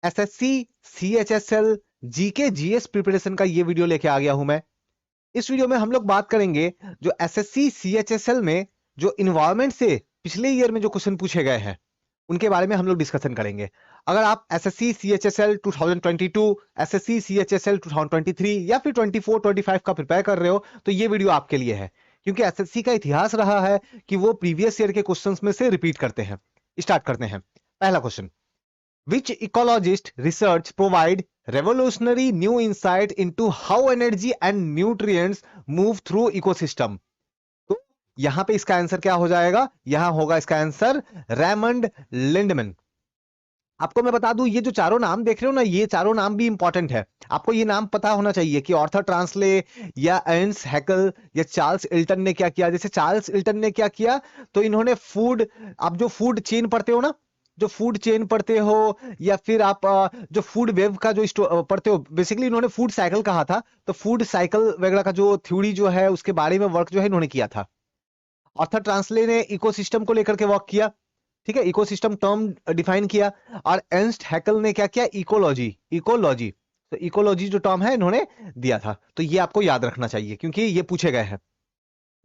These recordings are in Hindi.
SSC, CHSL, GK, GS preparation का ये वीडियो लेके आ गया हूं मैं। इस वीडियो में हम लोग बात करेंगे जो एसएससी, सीएचएसएल में जो इन्वायरमेंट से पिछले ईयर में जो क्वेश्चन पूछे गए हैं उनके बारे में हम लोग डिस्कशन करेंगे। अगर आप एसएससी, सीएचएसएल 2022, एसएससी, सीएचएसएल 2023 या फिर 24, 25 का प्रिपेयर कर रहे हो तो ये वीडियो आपके लिए है, क्योंकि एसएससी का इतिहास रहा है कि वो प्रीवियस ईयर के क्वेश्चंस में से रिपीट करते हैं। स्टार्ट करते हैं। पहला question, Which ecologist research provide revolutionary new insight into how energy and nutrients move through ecosystem? तो यहां पे इसका आंसर क्या हो जाएगा? यहां होगा इसका आंसर रेमंड लिंडमैन। आपको मैं बता दूं, ये जो चारों नाम देख रहे हो ना, ये चारों नाम भी इंपॉर्टेंट है। आपको ये नाम पता होना चाहिए कि ऑर्थर ट्रांसले या एर्नस्ट हैकल या चार्ल्स इल्टन ने क्या किया। जैसे चार्ल्स इल्टन ने क्या किया, तो इन्होंने फूड, आप जो फूड चेन पढ़ते हो ना, जो फूड चेन पढ़ते हो या फिर आप जो फूड वेब का जो पढ़ते हो, बेसिकली इन्होंने फूड साइकिल कहा था। तो फूड साइकिल वगैरह का जो थ्योरी जो है उसके बारे में वर्क जो है इन्होंने किया था। ऑर्थर ट्रांसले ने इकोसिस्टम को लेकर के वर्क किया, ठीक है, इकोसिस्टम टर्म डिफाइन किया। और एर्नस्ट हैकल ने क्या किया? Ecology, ecology. तो इकोलॉजी जो टर्म है इन्होंने दिया था। तो ये आपको याद रखना चाहिए क्योंकि ये पूछे गए हैं।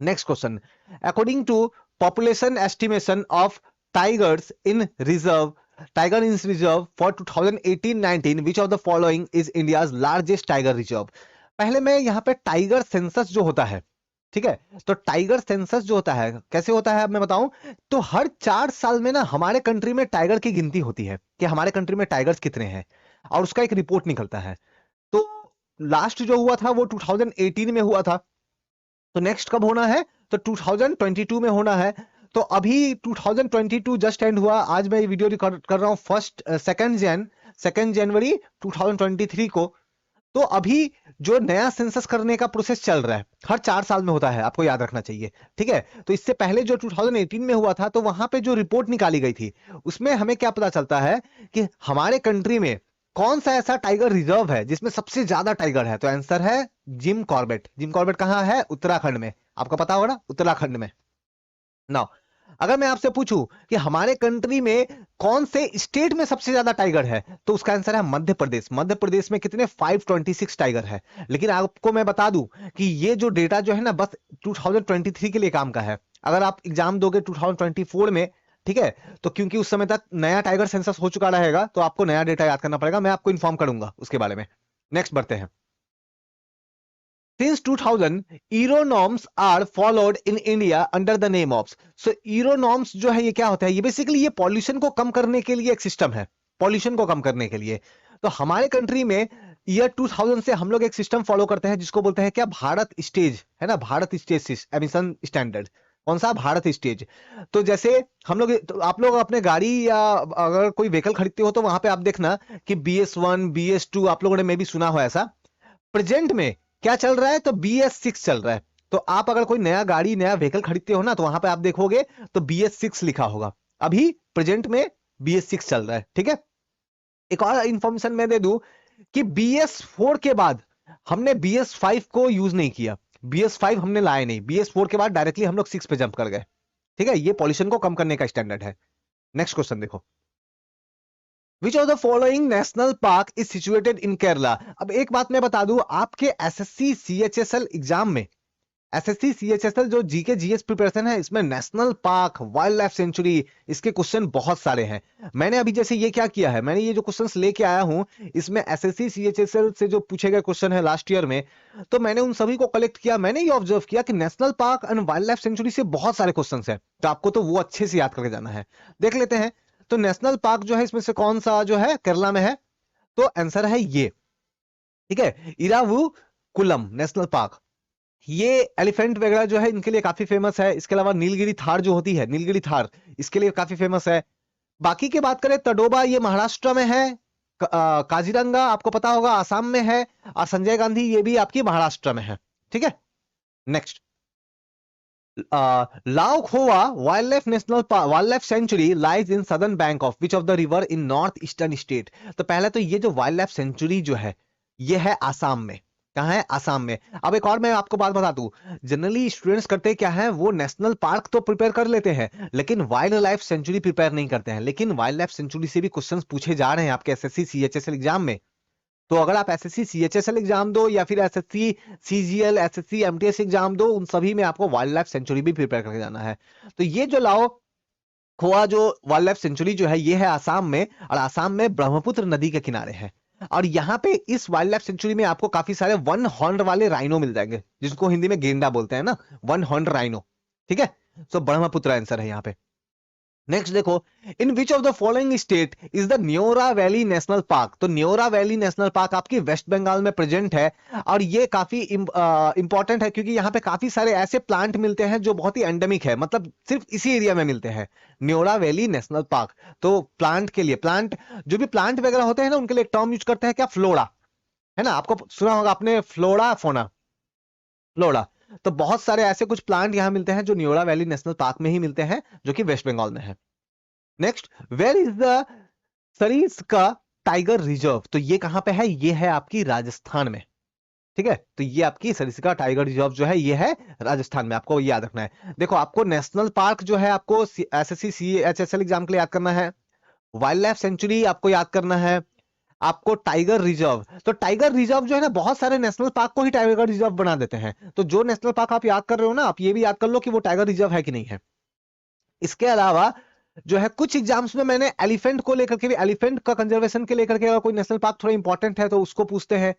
Next question, according to population estimation of tigers in reserve, tiger in reserve for 2018-19 which of the following is India's largest tiger reserve? पहले मैं यहाँ पे टाइगर सेंसस जो होता है, ठीक है, तो टाइगर सेंसस जो होता है कैसे होता है अब मैं बताऊं। तो हर 4 साल में ना हमारे कंट्री में टाइगर की गिनती होती है कि हमारे कंट्री में टाइगर्स कितने हैं, और उसका एक रिपोर्ट निकलता है। तो लास्ट जो हुआ था वो 2018 में हुआ था। तो नेक्स्ट कब होना है? तो 2022 में होना है। तो अभी 2022 जस्ट एंड हुआ। आज मैं ये वीडियो रिकॉर्ड कर रहा हूं 2 जनवरी 2023 को। तो अभी जो नया सेंसस करने का प्रोसेस चल रहा है, हर 4 साल में होता है, आपको याद रखना चाहिए, ठीक है। तो इससे पहले जो 2018 में हुआ था, तो वहां पे जो रिपोर्ट निकाली गई थी उसमें हमें क्या पता चलता है कि हमारे कंट्री में कौन सा ऐसा टाइगर रिजर्व है जिसमें सबसे ज्यादा टाइगर है। तो आंसर है जिम कॉर्बेट। जिम कॉर्बेट कहां है? उत्तराखंड में। आपको पता होगा ना, उत्तराखंड में। नाउ अगर मैं आपसे पूछूं कि हमारे कंट्री में कौन से स्टेट में सबसे ज्यादा टाइगर है, तो उसका आंसर है मध्य प्रदेश। मध्य प्रदेश में कितने? 526 टाइगर है। लेकिन आपको मैं बता दूं कि ये जो डेटा जो है ना बस 2023 के लिए काम का है। अगर आप एग्जाम दोगे 2024 में, ठीक है, तो क्योंकि उस समय तक नया टाइगर सेंसस हो चुका रहेगा, तो आपको नया डेटा याद करना पड़ेगा। मैं आपको इन्फॉर्म करूंगा उसके बारे में। नेक्स्ट बढ़ते हैं। Since 2000, Euro norms are followed in India under the name of. So Euro norms जो है ये क्या होता है? ये बेसिकली ये पॉल्यूशन को कम करने के लिए एक सिस्टम है, पॉल्यूशन को कम करने के लिए। तो हमारे कंट्री में ईयर 2000 से हम लोग एक सिस्टम फॉलो करते हैं जिसको बोलते हैं क्या? भारत स्टेज, है ना, भारत स्टेज एमिशन स्टैंडर्ड। कौन सा? भारत स्टेज। तो जैसे हम लोग, तो आप लोग अपने गाड़ी या अगर कोई व्हीकल खरीदते हो तो वहां पे आप देखना कि BS1, BS2 आप लोगों ने मे भी सुना हो ऐसा। प्रेजेंट में क्या चल रहा है? तो BS6 चल रहा है। तो आप अगर कोई नया गाड़ी, नया व्हीकल खरीदते हो ना, तो वहां पे आप देखोगे तो BS6 लिखा होगा। अभी प्रेजेंट में BS6 चल रहा है, ठीक है। एक और इंफॉर्मेशन मैं दे दूं कि BS4 के बाद हमने BS5 को यूज नहीं किया। BS5 हमने लाए नहीं। BS4 के बाद डायरेक्टली हम लोग 6 पे जंप कर गए, ठीक है। ये पॉल्यूशन को कम करने का स्टैंडर्ड है। नेक्स्ट क्वेश्चन देखो, Which of the following national park is situated in Kerala? अब एक बात मैं बता दूं, आपके एसएससी सीएचएसएल एग्जाम में, एसएससी सीएचएसएल जो जीके जीएस प्रिपरेशन है, इसमें national park, wild life century, इसके क्वेश्चन बहुत सारे हैं। मैंने अभी जैसे ये क्या किया है, मैंने ये जो क्वेश्चंस लेके आया हूं, इसमें एसएससी सीएचएसएल से जो पूछे गए क्वेश्चन है लास्ट ईयर में, तो मैंने उन सभी को कलेक्ट किया। मैंने ये ऑब्जर्व किया कि national park and wild life century से बहुत सारे क्वेश्चन है, तो आपको तो वो अच्छे से याद करके जाना है। देख लेते हैं। तो नेशनल पार्क जो है इसमें से कौन सा जो है केरला में है? तो आंसर है ये, ठीक है, इरावुकुलम नेशनल पार्क। ये एलिफेंट वगैरह जो है इनके लिए काफी फेमस है। इसके अलावा नीलगिरी थार जो होती है, नीलगिरी थार, इसके लिए काफी फेमस है। बाकी की बात करें, तडोबा ये महाराष्ट्र में है, काजीरंगा आपको पता होगा आसाम में है, और संजय गांधी ये भी आपकी महाराष्ट्र में है, ठीक है। Next, Laokhowa wild life national wild life sanctuary lies in southern bank of which of the river in north eastern state? तो पहले तो ये जो वाइल्ड लाइफ सेंचुरी जो है ये है आसाम में। कहाँ है? आसाम में। अब एक और मैं आपको बात बता दूं, जनरली स्टूडेंट्स करते क्या है, वो नेशनल पार्क तो प्रिपेयर कर लेते हैं लेकिन वाइल्ड लाइफ सेंचुरी प्रिपेयर नहीं करते हैं। लेकिन वाइल्ड लाइफ सेंचुरी से भी क्वेश्चंस पूछे जा रहे हैं आपके एसएससी सीएचएसएल एग्जाम में। तो अगर आप एसएससी सीएचएसएल एग्जाम दो या फिर SSC CGL, SSC MTS exam दो, उन सभी में आपको वाइल्ड लाइफ सेंचुरी भी प्रिपेयर करके जाना है। तो ये जो लाओ खोआ जो वाइल्ड लाइफ सेंचुरी जो है, ये है आसाम में, और आसाम में ब्रह्मपुत्र नदी के किनारे है। और यहाँ पे इस वाइल्ड लाइफ सेंचुरी में आपको काफी सारे वन हॉर्न वाले राइनो मिल जाएंगे, जिसको हिंदी में गेंडा बोलते हैं ना, वन हॉर्न राइनो। ठीक है, तो ब्रह्मपुत्र आंसर है यहाँ पे। नेक्स्ट देखो, in which of the following state is the Neora valley national park. तो न्योरा वैली नेशनल पार्क आपकी वेस्ट बंगाल में प्रेजेंट है, और ये काफी इंपॉर्टेंट है क्योंकि यहाँ पे काफी सारे ऐसे प्लांट मिलते हैं जो बहुत ही एंडेमिक है, मतलब सिर्फ इसी एरिया में मिलते हैं, न्योरा वैली नेशनल पार्क। तो प्लांट के लिए, प्लांट जो भी प्लांट वगैरह होते हैं ना, उनके लिए एक टर्म यूज करते हैं क्या? फ्लोरा, है ना, आपको सुना होगा आपने फ्लोरा फोना, फ्लोरा। तो बहुत सारे ऐसे कुछ प्लांट यहाँ मिलते हैं जो न्योरा वैली नेशनल पार्क में ही मिलते हैं, जो कि वेस्ट बंगाल में है। Next, where is the Sariska tiger reserve. तो ये कहां पे है? ये है आपकी राजस्थान में। ठीक है, तो ये आपकी सरिस्का टाइगर रिजर्व जो है, ये है राजस्थान में, आपको याद रखना है। देखो, आपको नेशनल पार्क जो है आपको एसएससी सीएचएसएल एग्जाम के लिए याद करना है, वाइल्ड लाइफ सेंचुरी आपको याद करना है, आपको टाइगर रिजर्व। तो टाइगर रिजर्व जो है ना, बहुत सारे नेशनल पार्क को ही टाइगर रिजर्व बना देते हैं। तो जो नेशनल पार्क आप याद कर रहे हो ना, आप ये भी याद कर लो कि वो टाइगर रिजर्व है कि नहीं है। इसके अलावा जो है कुछ एग्जाम्स में मैंने एलिफेंट को लेकर के भी, एलिफेंट का कंजर्वेशन के लेकर के अगर कोई नेशनल पार्क थोड़ा इंपॉर्टेंट है तो उसको पूछते हैं।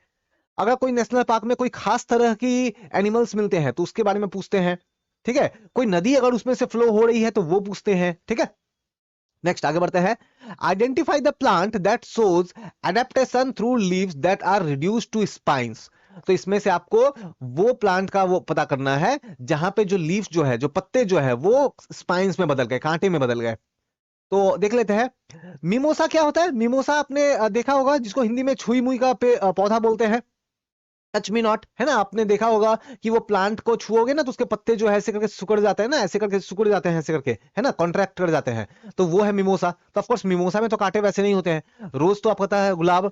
अगर कोई नेशनल पार्क में कोई खास तरह की एनिमल्स मिलते हैं तो उसके बारे में पूछते हैं। ठीक है, कोई नदी अगर उसमें से फ्लो हो रही है तो वो पूछते हैं। ठीक है, नेक्स्ट आगे बढ़ते हैं। Identify the plant that shows adaptation through leaves that are reduced to spines. तो इसमें से आपको वो प्लांट का वो पता करना है जहां पे जो लीव्स जो है, जो पत्ते जो है, वो स्पाइन्स में बदल गए, कांटे में बदल गए। तो देख लेते हैं, मिमोसा क्या होता है? मिमोसा आपने देखा होगा, जिसको हिंदी में छुई मुई का पौधा बोलते हैं, टच मी नॉट, है ना। आपने देखा होगा कि वो प्लांट को छुओगे ना तो उसके पत्ते जो है ऐसे करके सिकुड़ जाते हैं ना, ऐसे करके सिकुड़ जाते हैं, ऐसे करके, है ना, कॉन्ट्रैक्ट कर जाते हैं। तो वो है मिमोसा। तो ऑफकोर्स मिमोसा में तो कांटे वैसे नहीं होते हैं। रोज तो आपको पता है, गुलाब।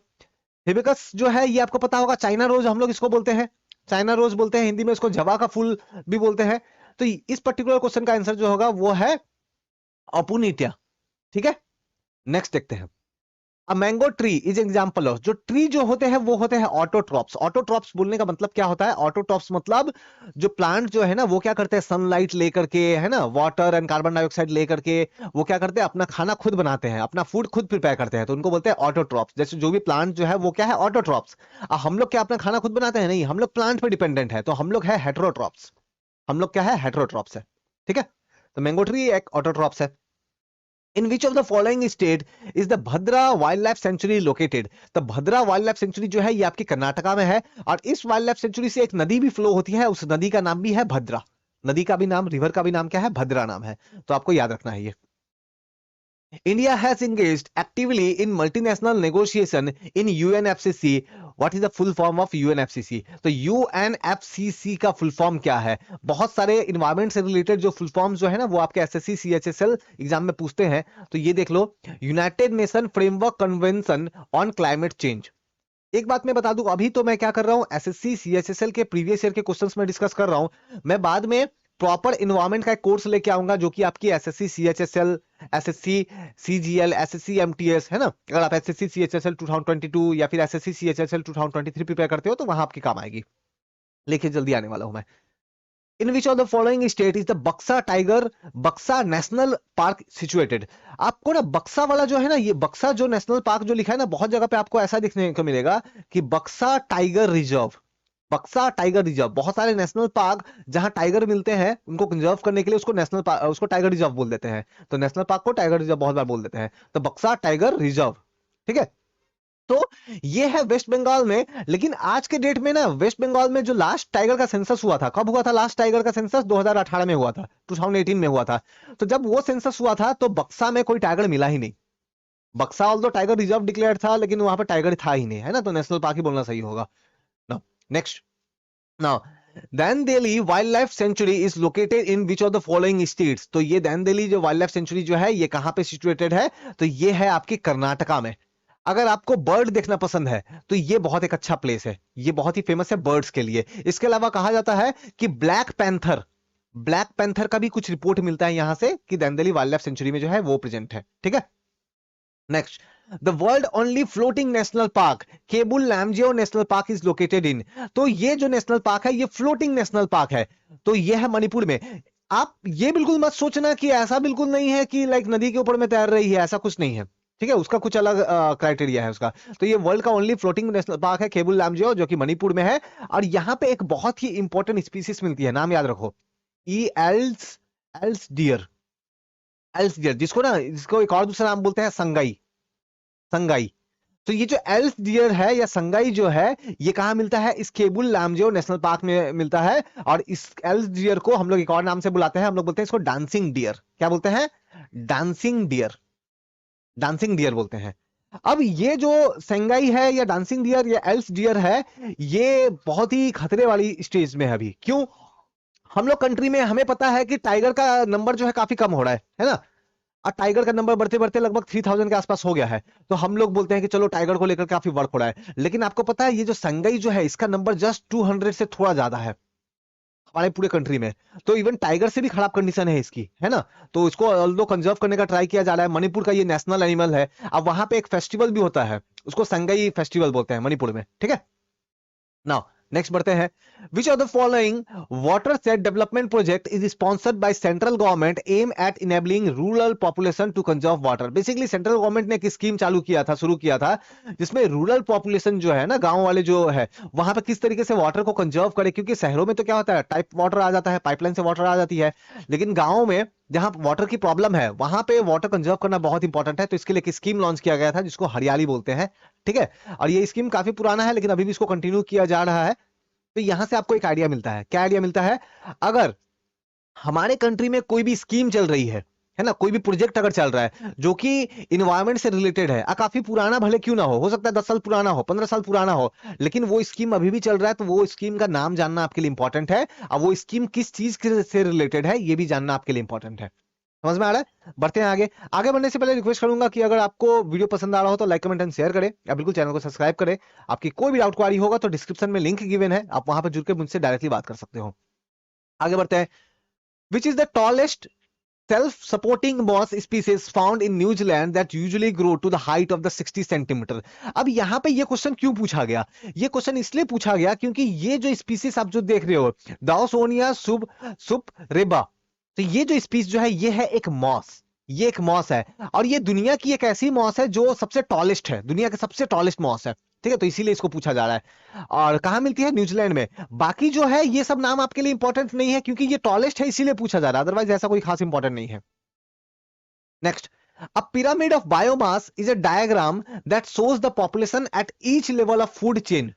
हिबिस्कस जो है ये आपको पता होगा, चाइना रोज हम लोग इसको बोलते हैं, चाइना रोज बोलते हैं, हिंदी में इसको जवा का फूल भी बोलते हैं। तो इस पर्टिकुलर क्वेश्चन का आंसर जो होगा वो है अपुनीटिया। ठीक है, नेक्स्ट देखते हैं। A mango tree is example of, जो ट्री जो होते हैं वो होते हैं ऑटोट्रॉप्स। ऑटोट्रॉप्स बोलने का मतलब क्या होता है? ऑटोट्रॉप्स मतलब जो प्लांट जो है ना, वो क्या करते हैं, सनलाइट लेकर के, है ना, वाटर एंड कार्बन डाइऑक्साइड लेकर के, वो क्या करते हैं, अपना खाना खुद बनाते हैं, अपना फूड खुद प्रिपेयर करते हैं, तो उनको बोलते हैं ऑटोट्रॉप्स। जैसे जो भी प्लांट जो है वो क्या है, ऑटोट्रॉप्स। हम लोग क्या अपना खाना खुद बनाते हैं? नहीं, हम लोग प्लांट पे डिपेंडेंट है, तो हम लोग है हेटेरोट्रॉप्स। हम लोग क्या है, हेटेरोट्रॉप्स है। ठीक है, तो मैंगो ट्री एक ऑटोट्रॉप्स है। In which of the following state is the Bhadra Wildlife Sanctuary located? तो भद्रा वाइल्ड लाइफ सेंचुरी जो है ये आपकी कर्नाटका में है, और इस वाइल्ड लाइफ सेंचुरी से एक नदी भी फ्लो होती है, उस नदी का नाम भी है भद्रा। नदी का भी नाम, रिवर का भी नाम क्या है? भद्रा नाम है। तो आपको याद रखना है ये। India has engaged actively in multinational negotiation in UNFCCC. What is the full form of UNFCCC? तो UNFCCC का फुल फॉर्म क्या है? बहुत सारे इन्वायरमेंट से रिलेटेड जो फुल फॉर्म जो है ना, वो आपके एसएससी सीएचएसएल एग्जाम में पूछते हैं। तो ये देख लो, United Nation Framework Convention on Climate Change. एक बात मैं बता दूं, अभी तो मैं क्या कर रहा हूं, एसएससी सीएचएसएल के प्रीवियस ईयर के क्वेश्चंस में डिस्कस कर रहा हूं। मैं बाद में प्रॉपर इन्वायरमेंट का एक कोर्स लेके आऊंगा, जो कि आपकी SSC CHSL, SSC CGL, SSC MTS, है ना। अगर आप एसएससी सीएचएसएल 2022 या फिर एसएससी सीएचएसएल 2023 प्रिपेयर करते हो तो वहां आपके काम आएगी, लेके जल्दी आने वाला हूं मैं। In which of the following state is the Buxa tiger, Buxa national park situated. आपको ना बक्सा वाला जो है ना, ये बक्सा जो नेशनल पार्क जो लिखा है ना, बहुत जगह पे आपको ऐसा दिखने को मिलेगा कि बक्सा टाइगर रिजर्व, बक्सा टाइगर रिजर्व। बहुत सारे नेशनल पार्क जहां टाइगर मिलते हैं, उनको कंजर्व करने के लिए उसको नेशनल पार्क, उसको टाइगर रिजर्व बोल देते हैं। तो नेशनल पार्क को टाइगर रिजर्व बहुत बार बोल देते हैं। तो बक्सा टाइगर रिजर्व। ठीक है, तो ये है वेस्ट बंगाल में। लेकिन आज के डेट में ना, वेस्ट बंगाल में जो लास्ट टाइगर का सेंसस हुआ था, कब हुआ था लास्ट टाइगर का सेंसस? 2018 में हुआ था, 2018 में हुआ था। तो जब वो सेंसस हुआ था तो बक्सा में कोई टाइगर मिला ही नहीं। बक्सा ऑल्दो टाइगर रिजर्व डिक्लेयर था, लेकिन वहां पर टाइगर था ही नहीं, है ना। तो नेशनल पार्क ही बोलना सही होगा। Next, now Dandeli wild life sanctuary is located in which of the following states. तो ये दैनदेली जो वाइल्ड लाइफ सेंचुरी जो है, ये कहां पे सिचुएटेड है? तो ये है आपकी कर्नाटका में। अगर आपको बर्ड देखना पसंद है तो ये बहुत एक अच्छा प्लेस है, ये बहुत ही फेमस है बर्ड्स के लिए। इसके अलावा कहा जाता है कि ब्लैक पैंथर का भी कुछ रिपोर्ट मिलता है यहां से कि दंदेली वाइल्ड लाइफ सेंचुरी में जो है वो प्रेजेंट है। ठीक है, next, the world only floating national park Keibul Lamjao national park is located in. तो ये जो नेशनल पार्क है ये फ्लोटिंग नेशनल पार्क है, तो ये है मणिपुर में। आप ये बिल्कुल मत सोचना कि ऐसा बिल्कुल नहीं है कि लाइक नदी के ऊपर में तैर रही है, ऐसा कुछ नहीं है। ठीक है, उसका कुछ अलग क्राइटेरिया है उसका। तो ये वर्ल्ड का ओनली फ्लोटिंग नेशनल पार्क है केबुल लैमजियो, जो कि मणिपुर में है। और यहाँ पे एक बहुत ही इंपॉर्टेंट स्पीसीज मिलती है, नाम याद रखो, ई Eld's Eld's deer, Eld's deer, जिसको एक और दूसरा नाम बोलते हैं संगाई, संगाई। तो ये जो एल्स डियर है या संगाई जो है, ये कहाँ मिलता है? इस केबुल लामजियो नेशनल पार्क में मिलता है। और इस एल्स डियर को हम लोग एक और नाम से बुलाते हैं, हम लोग बोलते हैं इसको डांसिंग डियर। क्या बोलते हैं? डांसिंग डियर, डांसिंग डियर बोलते हैं। अब ये जो संगाई है या डांसिंग डियर या एल्स डियर है, ये बहुत ही खतरे वाली स्टेज में है अभी। क्यों? हम लोग कंट्री में हमें पता है कि टाइगर का नंबर जो है काफी कम हो रहा है ना। और टाइगर का नंबर बढ़ते बढ़ते लगभग 3000 के आसपास हो गया है। तो हम लोग बोलते हैं कि चलो टाइगर को लेकर काफी वर्क हो रहा है। लेकिन आपको पता है ये जो संगई जो है इसका नंबर जस्ट 200 से थोड़ा ज्यादा है हमारे पूरे कंट्री में। तो इवन टाइगर से भी खराब कंडीशन है इसकी, है ना। तो इसको ऑल्दो कंजर्व करने का ट्राई किया जा रहा है। मणिपुर का ये नेशनल एनिमल है। अब वहां पे एक फेस्टिवल भी होता है, उसको संगई फेस्टिवल बोलते हैं मणिपुर में। ठीक है, नाउ नेक्स्ट बढ़ते हैं। Which of the following watershed development project is sponsored by central government aim at enabling rural population to conserve water. Basically central government ने एक स्कीम चालू किया था, शुरू किया था, जिसमें रूरल पॉपुलेशन जो है ना, गांव वाले जो है, वहां पे किस तरीके से वाटर को कंजर्व करे। क्योंकि शहरों में तो क्या होता है, टाइप वाटर आ जाता है, पाइपलाइन से वाटर आ जाती है। लेकिन गाँव में जहां वाटर की प्रॉब्लम है वहां पे वाटर कंजर्व करना बहुत इंपॉर्टेंट है। तो इसके लिए एक स्कीम लॉन्च किया गया था जिसको हरियाली बोलते हैं। ठीक है, और ये स्कीम काफी पुराना है लेकिन अभी भी इसको कंटिन्यू किया जा रहा है। तो यहां से आपको एक आइडिया मिलता है। क्या आइडिया मिलता है? अगर हमारे कंट्री में कोई भी स्कीम चल रही है ना, कोई भी प्रोजेक्ट अगर चल रहा है जो कि इन्वायरमेंट से रिलेटेड है, काफी पुराना भले क्यों ना हो सकता है 10 साल पुराना हो, 15 साल पुराना हो, लेकिन वो स्कीम अभी भी चल रहा है, तो वो स्कीम का नाम जानना आपके लिए इंपॉर्टेंट है। और वो स्कीम किस चीज से रिलेटेड है ये भी जानना आपके लिए इंपॉर्टेंट है। समझ में आ रहा है? बढ़ते हैं आगे। आगे बढ़ने से पहले रिक्वेस्ट करूंगा कि अगर आपको वीडियो पसंद आ रहा हो तो लाइक कमेंट एंड शेयर करें, या बिल्कुल चैनल को सब्सक्राइब करें। आपकी कोई भी डाउट क्वारी होगा तो डिस्क्रिप्शन में लिंक गिवन है, आप वहां पर जुड़ के मुझसे डायरेक्टली बात कर सकते हो। आगे बढ़ते हैं। Which is the tallest self supporting moss species found in New Zealand that usually grow to the height of the 60 centimetre. अब यहां पे ये क्वेश्चन क्यों पूछा गया? ये क्वेश्चन इसलिए पूछा गया क्योंकि ये जो स्पीसीज आप जो देख रहे हो, दाओसोनिया सुप रेबा, तो ये जो स्पीसीज जो है ये है एक मॉस, ये एक मॉस है। और ये दुनिया की एक ऐसी मॉस है जो सबसे टॉलेस्ट है, दुनिया का सबसे टॉलेस्ट मॉस है। ठीक है, तो इसीलिए इसको पूछा जा रहा है। और कहां मिलती है? न्यूजीलैंड में। बाकी जो है ये सब नाम आपके लिए इंपॉर्टेंट नहीं है क्योंकि ये टॉलेस्ट है इसीलिए पूछा जा रहा है, अदरवाइज ऐसा कोई खास इंपॉर्टेंट नहीं है। Next, a pyramid of biomass is a diagram that shows the population at each level of food chain.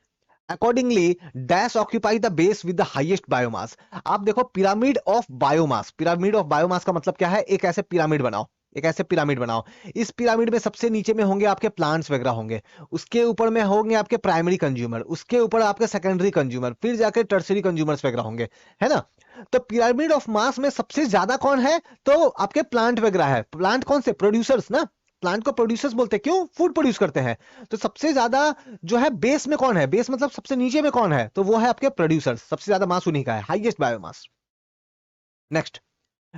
Accordingly, dash occupy the base with the highest biomass. आप देखो pyramid of biomass, pyramid of biomass का मतलब क्या है? एक ऐसे पिरामिड बनाओ, एक ऐसे पिरामिड बनाओ। इस पिरामिड में सबसे नीचे में होंगे आपके प्लांट्स वगैरह होंगे, उसके ऊपर में होंगे आपके प्राइमरी कंज्यूमर, उसके ऊपर आपके सेकेंडरी कंज्यूमर, फिर जाके टर्सरी कंज्यूमर्स वगैरह होंगे, है ना। तो पिरामिड ऑफ मास में सबसे ज्यादा कौन है? तो आपके प्लांट वगैरह है। प्लांट कौन से? प्रोड्यूसर्स ना, प्लांट को प्रोड्यूसर्स बोलते हैं, क्यों? फूड प्रोड्यूस करते हैं। तो सबसे ज्यादा जो है बेस में कौन है? बेस मतलब सबसे नीचे में कौन है? तो वो है आपके प्रोड्यूसर्स, सबसे ज्यादा मास उन्हीं का है, highest biomass. Next,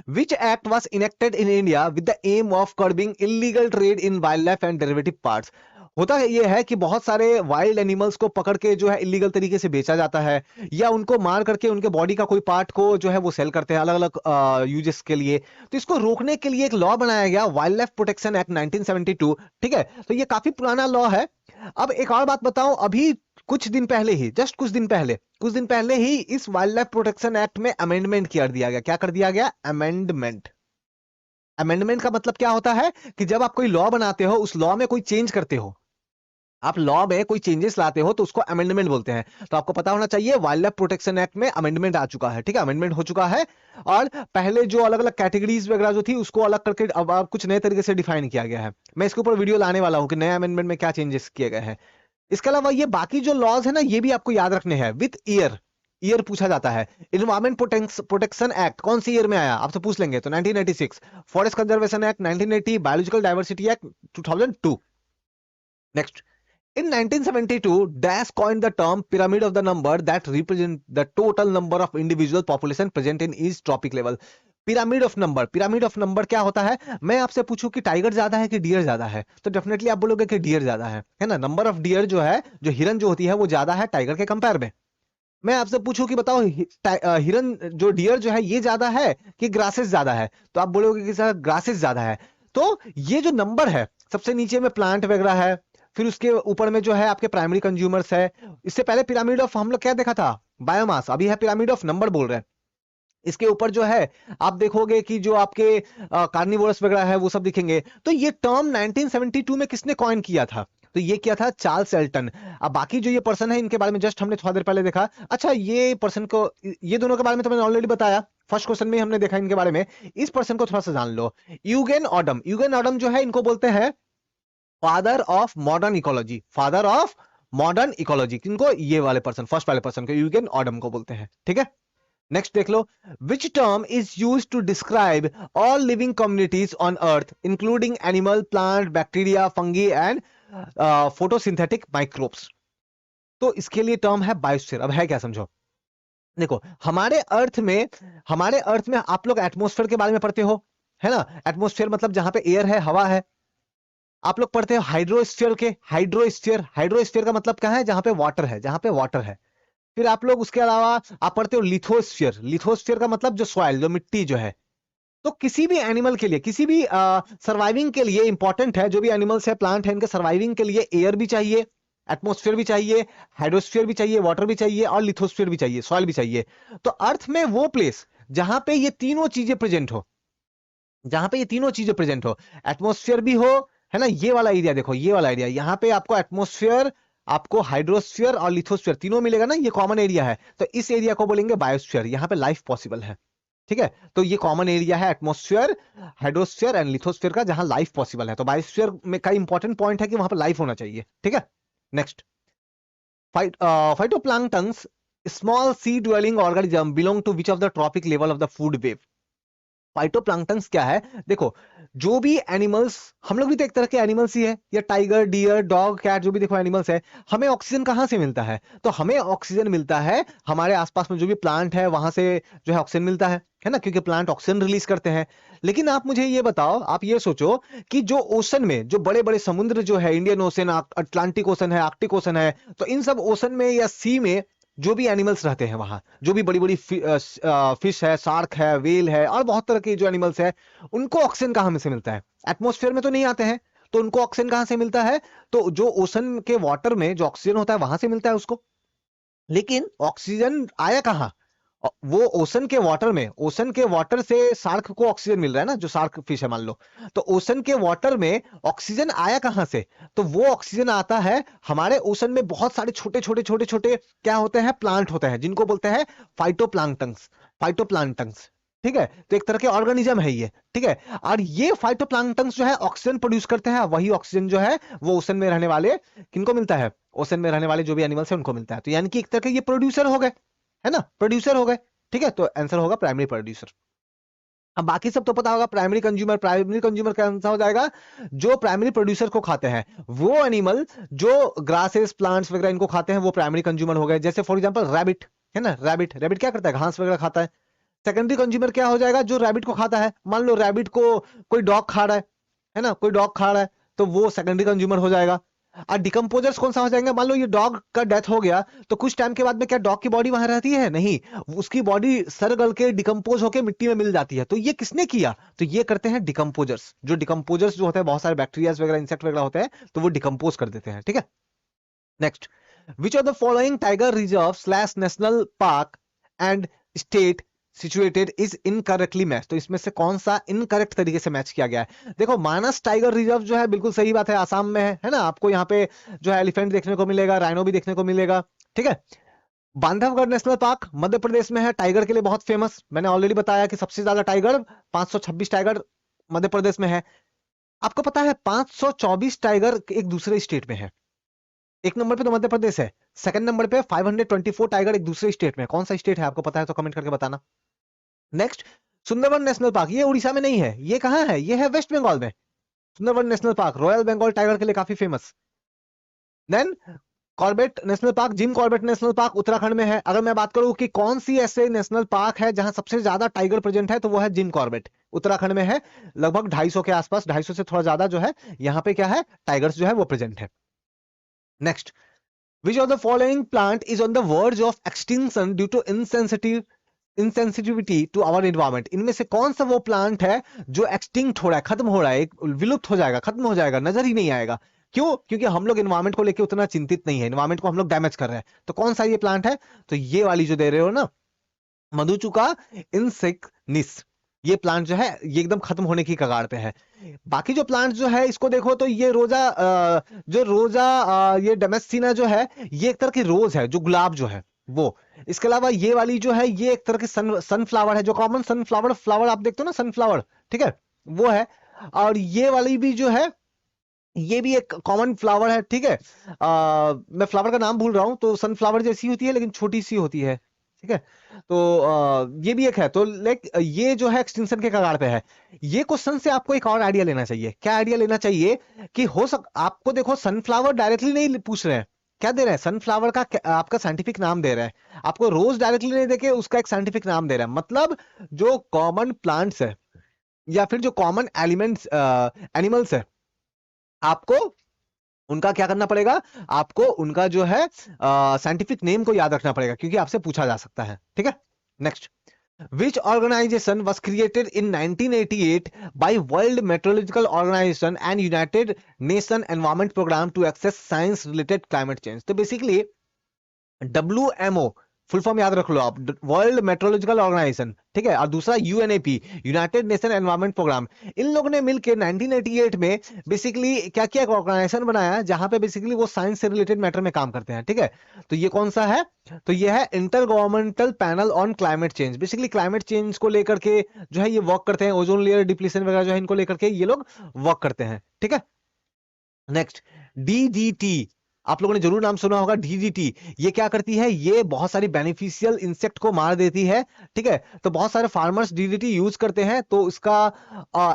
which act was enacted in India with the aim of curbing illegal trade in wildlife and derivative parts? होता ये है कि बहुत सारे वाइल्ड एनिमल्स को पकड़ के जो है इलीगल तरीके से बेचा जाता है, या उनको मार करके उनके बॉडी का कोई पार्ट को जो है वो सेल करते हैं अलग अलग यूजेस के लिए। तो इसको रोकने के लिए एक लॉ बनाया गया, वाइल्ड लाइफ प्रोटेक्शन एक्ट 1972। ठीक है, तो ये काफी पुराना लॉ है। अब एक और बात बताऊं, अभी कुछ दिन पहले ही, जस्ट कुछ दिन पहले ही इस वाइल्ड लाइफ प्रोटेक्शन एक्ट में अमेंडमेंट कर दिया गया। क्या कर दिया गया? अमेंडमेंट। अमेंडमेंट का मतलब क्या होता है कि जब आप कोई लॉ बनाते हो, उस लॉ में कोई चेंज करते हो, आप लॉ में कोई चेंजेस लाते हो तो उसको अमेंडमेंट बोलते हैं। तो आपको पता होना चाहिए वाइल्ड लाइफ प्रोटेक्शन एक्ट में अमेंडमेंट आ चुका है। ठीक है, अमेंडमेंट हो चुका है। और पहले जो अलग अलग कैटेगरीज वगैरह जो थी उसको अलग करके अब कुछ नए तरीके से डिफाइन किया गया है। मैं इसके ऊपर वीडियो लाने वाला हूं कि नए अमेंडमेंट में क्या चेंजेस किए गए हैं। इसके अलावा ये बाकी जो लॉज है ना, ये भी आपको याद रखने हैं। विथ ईयर, ईयर पूछा जाता है। इन्वायरमेंट प्रोटेक्शन एक्ट कौन सी ईयर में आया? आपसे पूछ लेंगे तो 1986। Forest conservation act 1980। Biological diversity act 2002। Next, in 1972, Dash coined the term pyramid of the number that represent the total number of individual population present in each trophic level. Pyramid of number, pyramid of number क्या होता है? मैं आपसे पूछूं कि टाइगर ज्यादा है कि डियर ज्यादा है, तो डेफिनेटली आप बोलोगे कि डियर ज्यादा है ना? नंबर ऑफ डियर जो है, जो हिरन जो होती है वो ज्यादा है टाइगर के कंपेयर में। मैं आपसे पूछूं कि बताओ हिरन जो डियर जो है ये ज्यादा है कि ग्रासेस ज्यादा है, तो आप बोलोगे कि सर ग्रासेस ज्यादा है। तो ये जो नंबर है, सबसे नीचे में प्लांट वगैरह है, फिर उसके ऊपर में जो है आपके प्राइमरी कंज्यूमर्स है। इससे पहले पिरामिड ऑफ हम लोग क्या देखा था? बायोमास। अभी है पिरामिड ऑफ नंबर बोल रहे हैं। इसके ऊपर जो है आप देखोगे कि जो आपके कार्निवोरस वगैरह है वो सब दिखेंगे। तो ये टर्म 1972 में किसने कॉइन किया था? तो ये किया था चार्ल्स एल्टन। अब बाकी जो ये पर्सन है इनके बारे में जस्ट हमने थोड़ा देर पहले देखा। अच्छा, ये पर्सन को, ये दोनों के बारे में तो मैंने ऑलरेडी बताया, फर्स्ट क्वेश्चन में हमने देखा इनके बारे में। इस पर्सन को थोड़ा सा जान लो। यूगेन ऑडम, यूगेन ऑडम जो है इनको बोलते हैं father of modern ecology, father of modern ecology. किनको? ये वाले पर्सन, फर्स्ट वाले पर्सन को यूगेन ऑडम को बोलते हैं। ठीक है, नेक्स्ट देख लो। Which term is use to describe all living communities on earth including animal, plant, bacteria, fungi and photosynthetic microbes? तो इसके लिए टर्म है बायोस्फीयर। अब है क्या, समझो। देखो, हमारे अर्थ में आप लोग एटमोस्फेयर के बारे में पढ़ते हो, है ना? एटमोस्फेयर मतलब जहां पे एयर है, हवा है। आप लोग पढ़ते हो हाइड्रोस्फीयर के, हाइड्रोस्फीयर, हाइड्रोस्फीयर का मतलब क्या है? जहां पे वाटर है, जहां पे वाटर है। फिर आप लोग उसके अलावा आप पढ़ते हो लिथोस्फीयर, लिथोस्फीयर का मतलब जो सॉइल, जो मिट्टी जो है। तो किसी भी एनिमल के लिए, किसी भी सर्वाइविंग के लिए इंपॉर्टेंट है, जो भी एनिमल्स है, प्लांट है, इनके सर्वाइविंग के लिए एयर भी चाहिए, एटमोस्फेयर भी चाहिए, हाइड्रोस्फीयर भी चाहिए, वाटर भी चाहिए, और लिथोस्फीयर भी चाहिए, सॉइल भी चाहिए। तो अर्थ में वो प्लेस जहां पे ये तीनों चीजें प्रेजेंट हो, जहां पे ये तीनों चीजें प्रेजेंट हो, एटमोस्फेयर भी हो, है ना? ये वाला एरिया देखो, ये वाला एरिया, यहाँ पे आपको एटमोस्फेयर, आपको हाइड्रोस्फीयर और लिथोस्फीयर तीनों मिलेगा ना, ये कॉमन एरिया है। तो इस एरिया को बोलेंगे बायोस्फीयर, यहाँ पे लाइफ पॉसिबल है। ठीक है, तो ये कॉमन एरिया है एटमोस्फेयर, हाइड्रोस्फीयर एंड लिथोस्फीयर का, जहां लाइफ पॉसिबल है। तो बायोस्फीयर में का इंपॉर्टेंट पॉइंट है कि वहां पर लाइफ होना चाहिए। ठीक है, next, phytoplanktons, small sea dwelling organism belong to which of the trophic level of the food web? Phytoplanktons क्या है? देखो, जो भी एनिमल्स, हम लोग भी तो एक तरह के एनिमल्स ही है, या टाइगर, डियर, डॉग, कैट, जो भी देखो एनिमल्स है, हमें ऑक्सीजन कहां से मिलता है? तो हमें ऑक्सीजन मिलता है हमारे आसपास में जो भी प्लांट है वहां से जो है ऑक्सीजन मिलता है ना? क्योंकि प्लांट ऑक्सीजन रिलीज करते हैं। लेकिन आप मुझे ये बताओ, आप ये सोचो कि जो ओशन में, जो बड़े बड़े समुद्र जो है, इंडियन ओशन, अटलांटिक ओशन है, आर्कटिक ओशन है, तो इन सब ओशन में या सी में जो भी एनिमल्स रहते हैं वहां, जो भी बड़ी बड़ी फिश है, शार्क है, वेल है, और बहुत तरह के जो एनिमल्स है, उनको ऑक्सीजन कहां में से मिलता है? एटमॉस्फेयर में तो नहीं आते हैं, तो उनको ऑक्सीजन कहां से मिलता है? तो जो ओशन के वाटर में जो ऑक्सीजन होता है वहां से मिलता है उसको। लेकिन ऑक्सीजन आया कहां? वो ओशन के वाटर में, ओशन के वाटर से शार्क को ऑक्सीजन मिल रहा है ना, जो शार्क फिश है मान लो। तो ओशन के वाटर में ऑक्सीजन आया कहां से? तो वो ऑक्सीजन आता है हमारे ओशन में बहुत सारे छोटे छोटे छोटे छोटे क्या होते हैं? प्लांट होते हैं, जिनको बोलते हैं फाइटोप्लैंक्टन्स, फाइटोप्लैंक्टन्स। ठीक है, तो एक तरह के ऑर्गेनिज्म है ये। ठीक है, और ये फाइटोप्लैंक्टन्स जो है ऑक्सीजन प्रोड्यूस करते हैं। वही ऑक्सीजन जो है वो ओशन में रहने वाले किनको मिलता है? ओशन में रहने वाले जो भी एनिमल्स है उनको मिलता है। तो यानी कि एक तरह के ये प्रोड्यूसर हो गए, है ना? प्रोड्यूसर हो गए। ठीक है, तो आंसर होगा प्राइमरी प्रोड्यूसर। अब बाकी सब तो पता होगा। प्राइमरी कंज्यूमर, प्राइमरी कंज्यूमर का आंसर हो जाएगा जो प्राइमरी प्रोड्यूसर को खाते हैं, वो एनिमल जो ग्रासेस, प्लांट्स वगैरह इनको खाते हैं, वो प्राइमरी कंज्यूमर हो गए। जैसे फॉर एग्जांपल रैबिट, है ना? रैबिट, रैबिट क्या करता है? घास वगैरह खाता है। सेकेंडरी कंज्यूमर क्या हो जाएगा? जो रैबिट को खाता है। मान लो रैबिट को कोई डॉग खा रहा है ना? कोई डॉग खा रहा है, तो वो सेकेंडरी कंज्यूमर हो जाएगा। और डिकम्पोजर्स कौन सा हो जाएंगे? मान लो ये डॉग का डेथ हो गया, तो कुछ टाइम के बाद में क्या डॉग की बॉडी वहां रहती है? नहीं, उसकी बॉडी सड़ गल के डिकम्पोज होकर मिट्टी में मिल जाती है। तो ये किसने किया? तो ये करते हैं डिकम्पोजर्स। जो डिकम्पोजर्स जो होते हैं, बहुत सारे बैक्टीरिया वगैरह, इंसेक्ट वगैरह होते हैं, तो वो डिकम्पोज कर देते हैं। ठीक है, next, which of the following tiger reserve slash national park and state situated is incorrectly match? तो इसमें से कौन सा इनकरेक्ट तरीके से मैच किया गया है? देखो, मानस टाइगर रिजर्व जो है बिल्कुल सही बात है, आसाम में है ना? आपको यहाँ पे जो है एलिफेंट देखने को मिलेगा, राइनो भी देखने को मिलेगा। ठीक है, बांधवगढ़ नेशनल पार्क मध्य प्रदेश में है, टाइगर के लिए बहुत फेमस। मैंने ऑलरेडी बताया कि सबसे ज्यादा टाइगर, 526 टाइगर मध्य प्रदेश में है। आपको पता है 524 टाइगर एक दूसरे स्टेट में है। एक नंबर पे तो मध्य प्रदेश है, सेकंड नंबर पे 524 टाइगर एक दूसरे स्टेट में। कौन सा स्टेट है आपको पता है तो कमेंट करके बताना। नेक्स्ट, सुंदरवन नेशनल पार्क, ये उड़ीसा में नहीं है, ये कहां है? ये है वेस्ट बंगाल में। Sundarban national park royal Bengal tiger के लिए काफी फेमस। Then Corbett national park, Jim Corbett national park Uttarakhand में है। अगर मैं बात करूं कि कौन सी ऐसे नेशनल पार्क है जहां सबसे ज्यादा टाइगर प्रेजेंट है, तो वो है जिम कॉर्बेट, उत्तराखंड में है। लगभग 250 के आसपास, 250 से थोड़ा ज्यादा जो है यहाँ पे क्या है, टाइगर्स जो है वो प्रेजेंट है। Next, which of the following plant is on the verge of extinction due to insensitivity to our environment? इनमें से कौन सा वो प्लांट है जो एक्सटिंक्ट हो रहा है, खत्म हो रहा है, विलुप्त हो जाएगा, खत्म हो जाएगा, नजर ही नहीं आएगा? क्यों? क्योंकि हम लोग एनवायरमेंट को लेकर उतना चिंतित नहीं है, एनवायरमेंट को हम लोग डैमेज कर रहे हैं। तो कौन सा ये प्लांट है? तो ये वाली जो दे रहे हो ना, मधुचुका इंसिग्निस, ये प्लांट जो है ये एकदम खत्म होने की कगार पे है। बाकी जो प्लांट जो है इसको देखो तो ये रोजा जो रोजा ये डेमेस्टिना जो है, ये एक तरह की रोज है, जो गुलाब जो है वो। इसके अलावा ये वाली जो है ये एक तरह की सनफ्लावर है, जो कॉमन सनफ्लावर फ्लावर आप देखते हो ना, सनफ्लावर, ठीक है, वो है। और ये वाली भी जो है ये भी एक कॉमन फ्लावर है, ठीक है। मैं फ्लावर का नाम भूल रहा हूं, तो सनफ्लावर जैसी होती है लेकिन छोटी सी होती है, ठीक है। तो ये भी एक है। तो लाइक ये जो है एक्सटिंक्शन के कगार पे है। ये क्वेश्चन से आपको एक और आइडिया लेना चाहिए। क्या आइडिया लेना चाहिए? कि आपको देखो सनफ्लावर डायरेक्टली नहीं पूछ रहे हैं, क्या दे रहे हैं, सनफ्लावर का आपका साइंटिफिक नाम दे रहे हैं। आपको रोज डायरेक्टली नहीं देके उसका एक साइंटिफिक नाम दे रहे हैं। मतलब जो कॉमन प्लांट्स है या फिर जो कॉमन एलिमेंट्स एनिमल्स है, आपको उनका क्या करना पड़ेगा, आपको उनका जो है साइंटिफिक नेम को याद रखना पड़ेगा, क्योंकि आपसे पूछा जा सकता है, ठीक है। Next, which organization was created in 1988 by World Meteorological Organization and United Nations Environment Program to access science related climate change? तो बेसिकली WMO फुल फॉर्म याद रख लो आप, वर्ल्ड मेट्रोलॉजिकल ऑर्गेनाइजेशन, ठीक है, और दूसरा यूएनएपी, यूनाइटेड नेशन एनवायरनमेंट प्रोग्राम। इन लोगों ने मिलकर 1988 में बेसिकली क्या किया, एक ऑर्गेनाइजेशन बनाया जहां पे बेसिकली वो साइंस से रिलेटेड मैटर में काम करते हैं, ठीक है। तो ये कौन सा है? तो ये है inter governmental panel on Climate change. Basically climate change को लेकर के जो है ये वर्क करते हैं, ओजोन लेयर डिप्लीशन वगैरह जो है इनको लेकर के ये लोग वर्क करते हैं, ठीक है। नेक्स्ट, डीडीटी, आप लोगों ने जरूर नाम सुना होगा डीडीटी। ये क्या करती है? ये बहुत सारी बेनिफिशियल इंसेक्ट को मार देती है, ठीक है। तो बहुत सारे फार्मर्स डीडीटी यूज करते हैं, तो इसका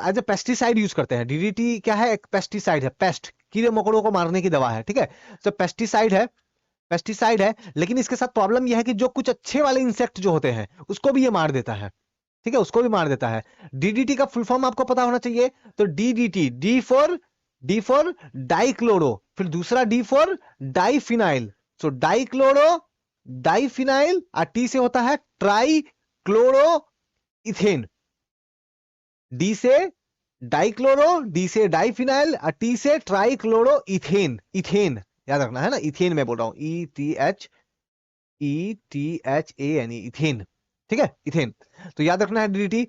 एज ए पेस्टिसाइड यूज करते हैं। डीडीटी क्या है? एक पेस्टिसाइड है, पेस्ट, कीड़े मकोड़ों को मारने की दवा है, ठीक है। तो पेस्टिसाइड है, पेस्टिसाइड है, लेकिन इसके साथ प्रॉब्लम यह है कि जो कुछ अच्छे वाले इंसेक्ट जो होते हैं उसको भी ये मार देता है, ठीक है, उसको भी मार देता है। डीडीटी का फुल फॉर्म आपको पता होना चाहिए। तो डीडीटी, डी फॉर डाइक्लोरो, फिर दूसरा D for diphenyl, so dichloro diphenyl, और टी से होता है ट्राई क्लोरो इथेन। डी से डाइक्लोरो, डी से डाइफिनाइल, और टी से ट्राई क्लोरो इथेन। इथेन याद रखना है ना, इथेन मैं बोल रहा हूं, ETHANE, इथेन, ठीक है, इथेन। तो याद रखना है DDT.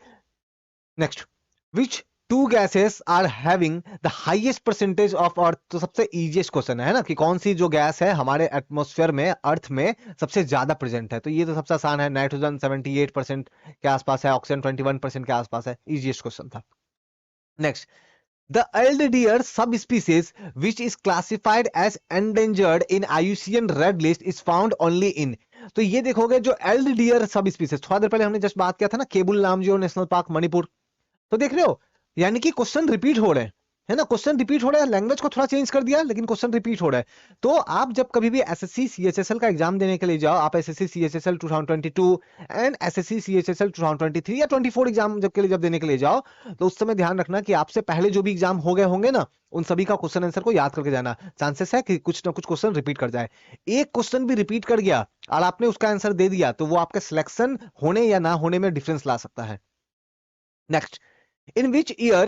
Next, which two gases are having the highest percentage of earth? तो सबसे इजीएस्ट क्वेश्चन है ना, कि कौन सी जो गैस है हमारे एटमॉस्फेयर में, अर्थ में सबसे ज्यादा प्रेजेंट है? तो ये तो सबसे आसान है, नाइट्रोजन 78% के आसपास है, ऑक्सीजन 21% के आसपास है। इजीएस्ट क्वेश्चन था। Next, the elder deer subspecies which is classified as endangered in IUCN Red List is found only in? तो ये देखोगे जो एल्ड डियर सब स्पीसीज, थोड़ा देर पहले हमने जस्ट बात किया था ना, केबुल लामजो नेशनल पार्क मणिपुर, तो देख रहे हो, यानी कि क्वेश्चन रिपीट हो रहे हैं, है ना, क्वेश्चन रिपीट हो रहा है, लैंग्वेज को थोड़ा चेंज कर दिया लेकिन क्वेश्चन रिपीट हो रहा है। तो आप जब कभी भी एसएससी सीएचएसएल का एग्जाम देने के लिए जाओ, आप SSC CHSL 2022 and SSC CHSL 2023 या 24 एग्जाम जब देने के लिए जाओ, तो उस समय ध्यान रखना कि आपसे पहले जो भी एग्जाम हो गए होंगे ना, उन सभी का क्वेश्चन आंसर को याद करके जाना। चांसेस है कि कुछ ना कुछ क्वेश्चन रिपीट कर जाए। एक क्वेश्चन भी रिपीट कर गया और आपने उसका आंसर दे दिया, तो वो आपके सिलेक्शन होने या ना होने में डिफरेंस ला सकता है। Next, in which year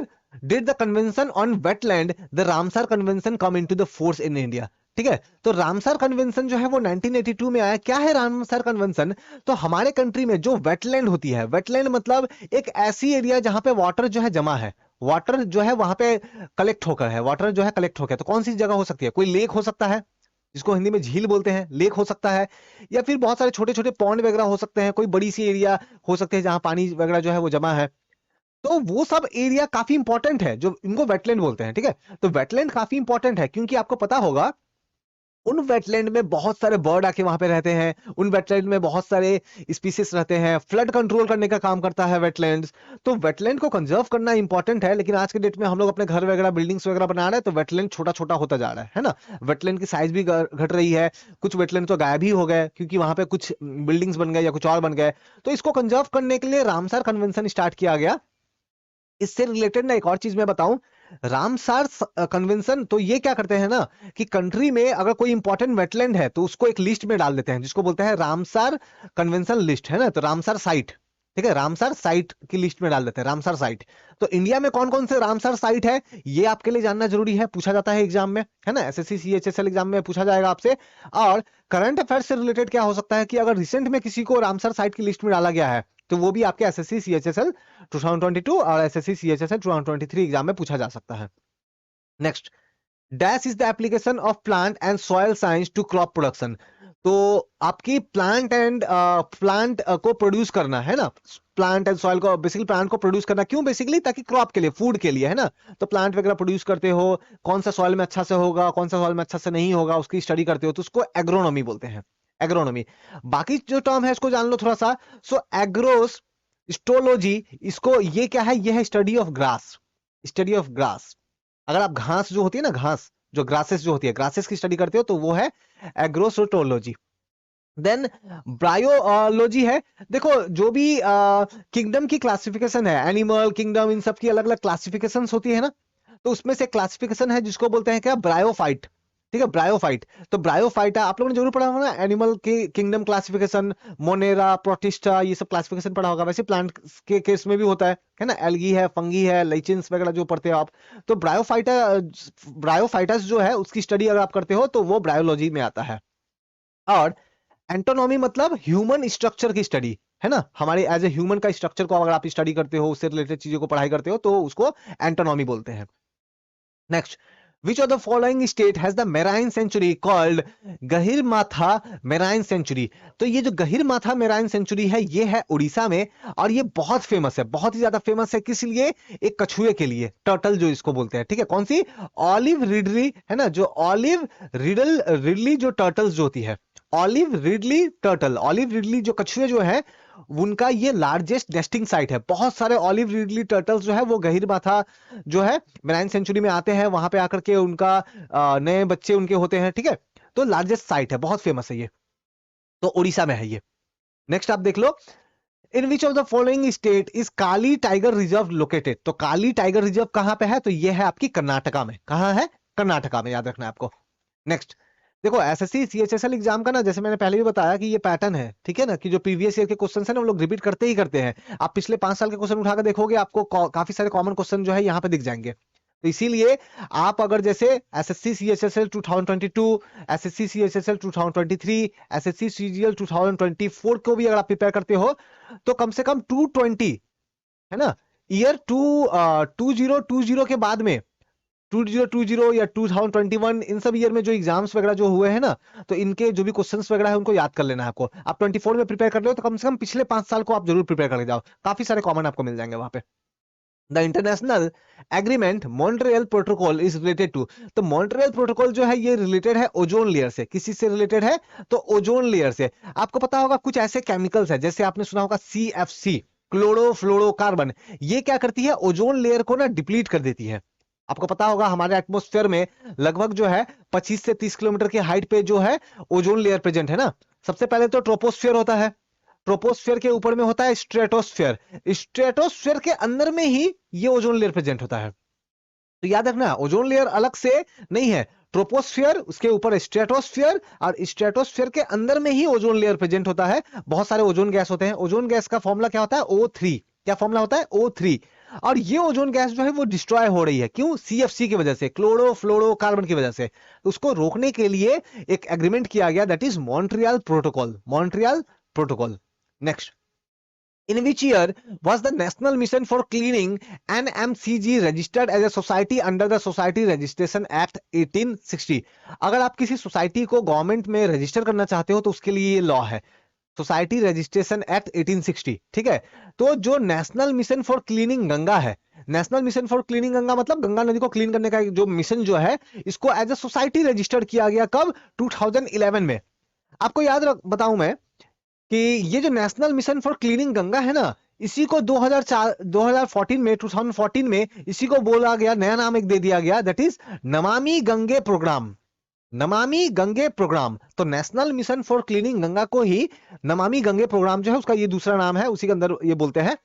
did the convention on wetland, the Ramsar convention, come into the force in India? ठीक है, तो रामसर कन्वेंशन जो है वो 1982 में आया। क्या है रामसर कन्वेंशन? तो हमारे कंट्री में जो वेटलैंड होती है, वेटलैंड मतलब एक ऐसी एरिया जहां पे वाटर जो है जमा है, वाटर जो है वहां पे कलेक्ट होकर है, वाटर जो है कलेक्ट होकर। तो कौन सी जगह हो सकती है? कोई लेक हो सकता है, जिसको हिंदी में झील बोलते हैं, लेक हो सकता है, या फिर बहुत सारे छोटे छोटे पॉन्ड वगैरह हो सकते हैं, कोई बड़ी सी एरिया हो सकती है जहां पानी वगैरह जो है वो जमा है। तो वो सब एरिया काफी इंपॉर्टेंट है, जो इनको वेटलैंड बोलते हैं, ठीक है। तो वेटलैंड काफी इंपॉर्टेंट है, क्योंकि आपको पता होगा उन वेटलैंड में बहुत सारे बर्ड आके वहां पे रहते हैं, उन वेटलैंड में बहुत सारे स्पीसीज रहते हैं, फ्लड कंट्रोल करने का काम करता है वेटलैंड्स। तो वेटलैंड को कंजर्व करना इंपॉर्टेंट है, लेकिन आज के डेट में हम लोग अपने घर वगैरह बिल्डिंग्स वगैरह बना रहे हैं तो वेटलैंड छोटा छोटा होता जा रहा है ना। वेटलैंड की साइज भी घट रही है, कुछ वेटलैंड तो गायब ही हो गए क्योंकि वहां पे कुछ बिल्डिंग्स बन गए या कुछ और बन गए। तो इसको कंजर्व करने के लिए रामसर कन्वेंशन स्टार्ट किया गया। इससे रिलेटेड ना एक और चीज मैं बताऊं, रामसार कन्वेंशन तो ये क्या करते हैं ना कि कंट्री में अगर कोई इंपॉर्टेंट वेटलैंड है तो उसको एक लिस्ट में डाल देते हैं जिसको बोलते हैं रामसार कन्वेंशन लिस्ट, है ना। तो रामसार साइट, ठीक है, रामसार साइट की लिस्ट में डाल देते हैं रामसार साइट। तो इंडिया में कौन कौन से रामसार साइट है ये आपके लिए जानना जरूरी है, पूछा जाता है एग्जाम में, है ना। एसएससी सीएचएसएल एग्जाम में पूछा जाएगा आपसे। और करंट अफेयर्स से रिलेटेड क्या हो सकता है कि अगर रिसेंट में किसी को रामसार साइट की लिस्ट में डाला गया है तो वो भी आपके एसएससी सीएचएसएल 2022 और एसएससी सीएचएसएल 2023 एग्जाम में पूछा जा सकता है। Next, dash is the application of plant and soil science to crop production. तो आपकी प्लांट को प्रोड्यूस करना है ना, प्लांट एंड सॉइल को, बेसिकली प्लांट को प्रोड्यूस करना क्यों, बेसिकली ताकि क्रॉप के लिए, फूड के लिए, है ना। तो प्लांट वगैरह प्रोड्यूस करते हो, कौन सा सॉइल में अच्छा से होगा, कौन सा सॉइल में अच्छा से नहीं होगा, उसकी स्टडी करते हो तो उसको एग्रोनॉमी बोलते हैं, एग्रोनॉमी। बाकी जो टर्म है इसको जान लो थोड़ा सा। सो एग्रोस स्टोलॉजी, इसको ये क्या है, ये है study of grass, study of grass. अगर आप घास जो होती है ना, घास जो ग्रासेस जो होती है, ग्रासेस की स्टडी करते हो तो वो है एग्रोसोटोलॉजी। देन ब्रायोलॉजी है, देखो जो भी किंगडम की क्लासिफिकेशन है, एनिमल किंगडम, इन सब की अलग अलग क्लासिफिकेशन होती है ना। तो उसमें से क्लासिफिकेशन है जिसको बोलते हैं क्या, ब्रायोफाइट, ठीक है, ब्रायोफाइट। तो ब्रायोफाइट आप लोगों ने जरूर पढ़ा होगा ना, एनिमल के किंगडम क्लासिफिकेशन, मोनेरा, प्रोटिस्टा, ये सब क्लासिफिकेशन पढ़ा होगा। वैसे प्लांट के केस में भी होता है ना, एल्गी है, फंगी है, लाइचेंस वगैरह जो पढ़ते हो आप। तो ब्रायोफाइटस जो है उसकी स्टडी अगर आप करते हो तो वो ब्रायोलॉजी में आता है। और एंटोनॉमी मतलब ह्यूमन स्ट्रक्चर की स्टडी, है ना, हमारे एज ए ह्यूमन का स्ट्रक्चर को अगर आप स्टडी करते हो, उससे रिलेटेड चीजों को पढ़ाई करते हो तो उसको एंटोनॉमी बोलते हैं। Next, which of the following state has the marine sanctuary called Gahirmatha marine sanctuary. तो ये जो गहिरमाथा मेराइन सेंचुरी है ये है उड़ीसा में, और ये बहुत फेमस है, बहुत ही ज्यादा फेमस है। किस लिए, एक कछुए के लिए, टर्टल जो इसको बोलते हैं, ठीक है। कौन सी, ऑलिव रिडली, है ना, जो ऑलिव रिडली जो टर्टल्स जो होती है, olive ridley turtle, olive ridley जो कछुए जो है उनका ये लार्जेस्ट नेस्टिंग साइट है। बहुत सारे ऑलिव रिडली टर्टल्स जो है वो गहिरमाथा जो है मेराइन सेंचुरी में आते हैं, वहां पे आकर के उनका नए बच्चे उनके होते हैं, ठीक है। तो लार्जेस्ट साइट है, बहुत फेमस है ये, तो उड़ीसा में है ये। नेक्स्ट आप देख लो, in which of the following state is Kali tiger reserve located. तो काली टाइगर रिजर्व कहां पे है, तो ये है आपकी कर्नाटका में। कहां है, कर्नाटका में, याद रखना है आपको। नेक्स्ट, देखो एसएससी सीएचएसएल एग्जाम का ना, जैसे मैंने पहले भी बताया कि ये पैटर्न है, ठीक है ना, कि जो प्रीवियस ईयर के क्वेश्चन है ना वो लोग रिपीट करते ही करते हैं। आप पिछले 5 साल के क्वेश्चन उठाकर देखोगे, आपको काफी सारे कॉमन क्वेश्चन जो है यहाँ पे दिख जाएंगे। तो इसीलिए आप अगर जैसे SSC CHSL 2022, SSC CHSL 2023, SSC CGL 2024 को भी अगर आप प्रिपेयर करते हो तो कम से कम 220, है ना, ईयर 2020 के बाद में 2020 या 2021, इन सब ईयर में जो एग्जाम्स वगैरह जो हुए हैं ना, तो इनके जो भी क्वेश्चंस वगैरह है उनको याद कर लेना है आपको। आप 24 में प्रिपेयर कर रहे हो तो कम से कम पिछले 5 साल को आप जरूर प्रिपेयर करके जाओ, काफी सारे कॉमन आपको मिल जाएंगे वहां पे। The international agreement Montreal protocol is related to. तो मॉन्ट्रियल प्रोटोकॉल जो है ये रिलेटेड है ओजोन लेयर से। किसी से रिलेटेड है, तो ओजोन लेयर से। आपको पता होगा कुछ ऐसे केमिकल्स है, जैसे आपने सुना होगा CFC, क्लोरोफ्लोरोकार्बन, ये क्या करती है, ओजोन लेयर को ना डिप्लीट कर देती है। आपको पता होगा हमारे एटमॉस्फेयर में लगभग जो है 25 से 30 किलोमीटर की हाइट पे जो है ओजोन लेयर प्रेजेंट है ना। सबसे पहले तो ट्रोपोस्फियर होता है, ट्रोपोस्फियर के ऊपर में होता है स्ट्रेटोस्फियर, स्ट्रेटोस्फियर के अंदर में ही ये ओजोन लेयर प्रेजेंट होता है। तो याद रखना, ओजोन लेयर अलग से नहीं है, ट्रोपोस्फियर, उसके ऊपर स्ट्रेटोस्फियर, और स्ट्रेटोस्फियर के अंदर में ही ओजोन लेयर प्रेजेंट होता है। बहुत सारे ओजोन गैस होते हैं। ओजोन गैस का फॉर्मूला क्या होता है, O3। क्या फॉर्मूला होता है, O3। और ये ओजोन गैस जो है वो डिस्ट्रॉय हो रही है, क्यों, CFC की वजह से, क्लोरोफ्लोरोकार्बन की वजह से। तो उसको रोकने के लिए एक एग्रीमेंट किया गया, that is Montreal protocol, Montreal protocol. Next, in which year was the National Mission for Cleaning NMCG registered as a society under the Society Registration Act 1860। अगर आप किसी सोसाइटी को गवर्नमेंट में रजिस्टर करना चाहते हो तो उसके लिए ये लॉ है। सोसाइटी रजिस्ट्रेशन एक्ट 1860, ठीक है। तो जो national mission for cleaning Ganga है, national mission for cleaning Ganga मतलब गंगा नदी को क्लीन करने का एक जो मिशन जो है, इसको एज ए सोसाइटी रजिस्टर्ड किया गया कब? 2011 में। आपको याद बताऊं मैं कि ये जो national mission for cleaning Ganga है ना, इसी को 2014 में इसी को बोला गया, नया नाम एक दे दिया गया, that is Namami Gange programme. Namami Gange programme. तो national mission for cleaning Ganga को ही नमामि गंगे प्रोग्राम जो है उसका ये दूसरा नाम है, उसी के अंदर ये बोलते हैं।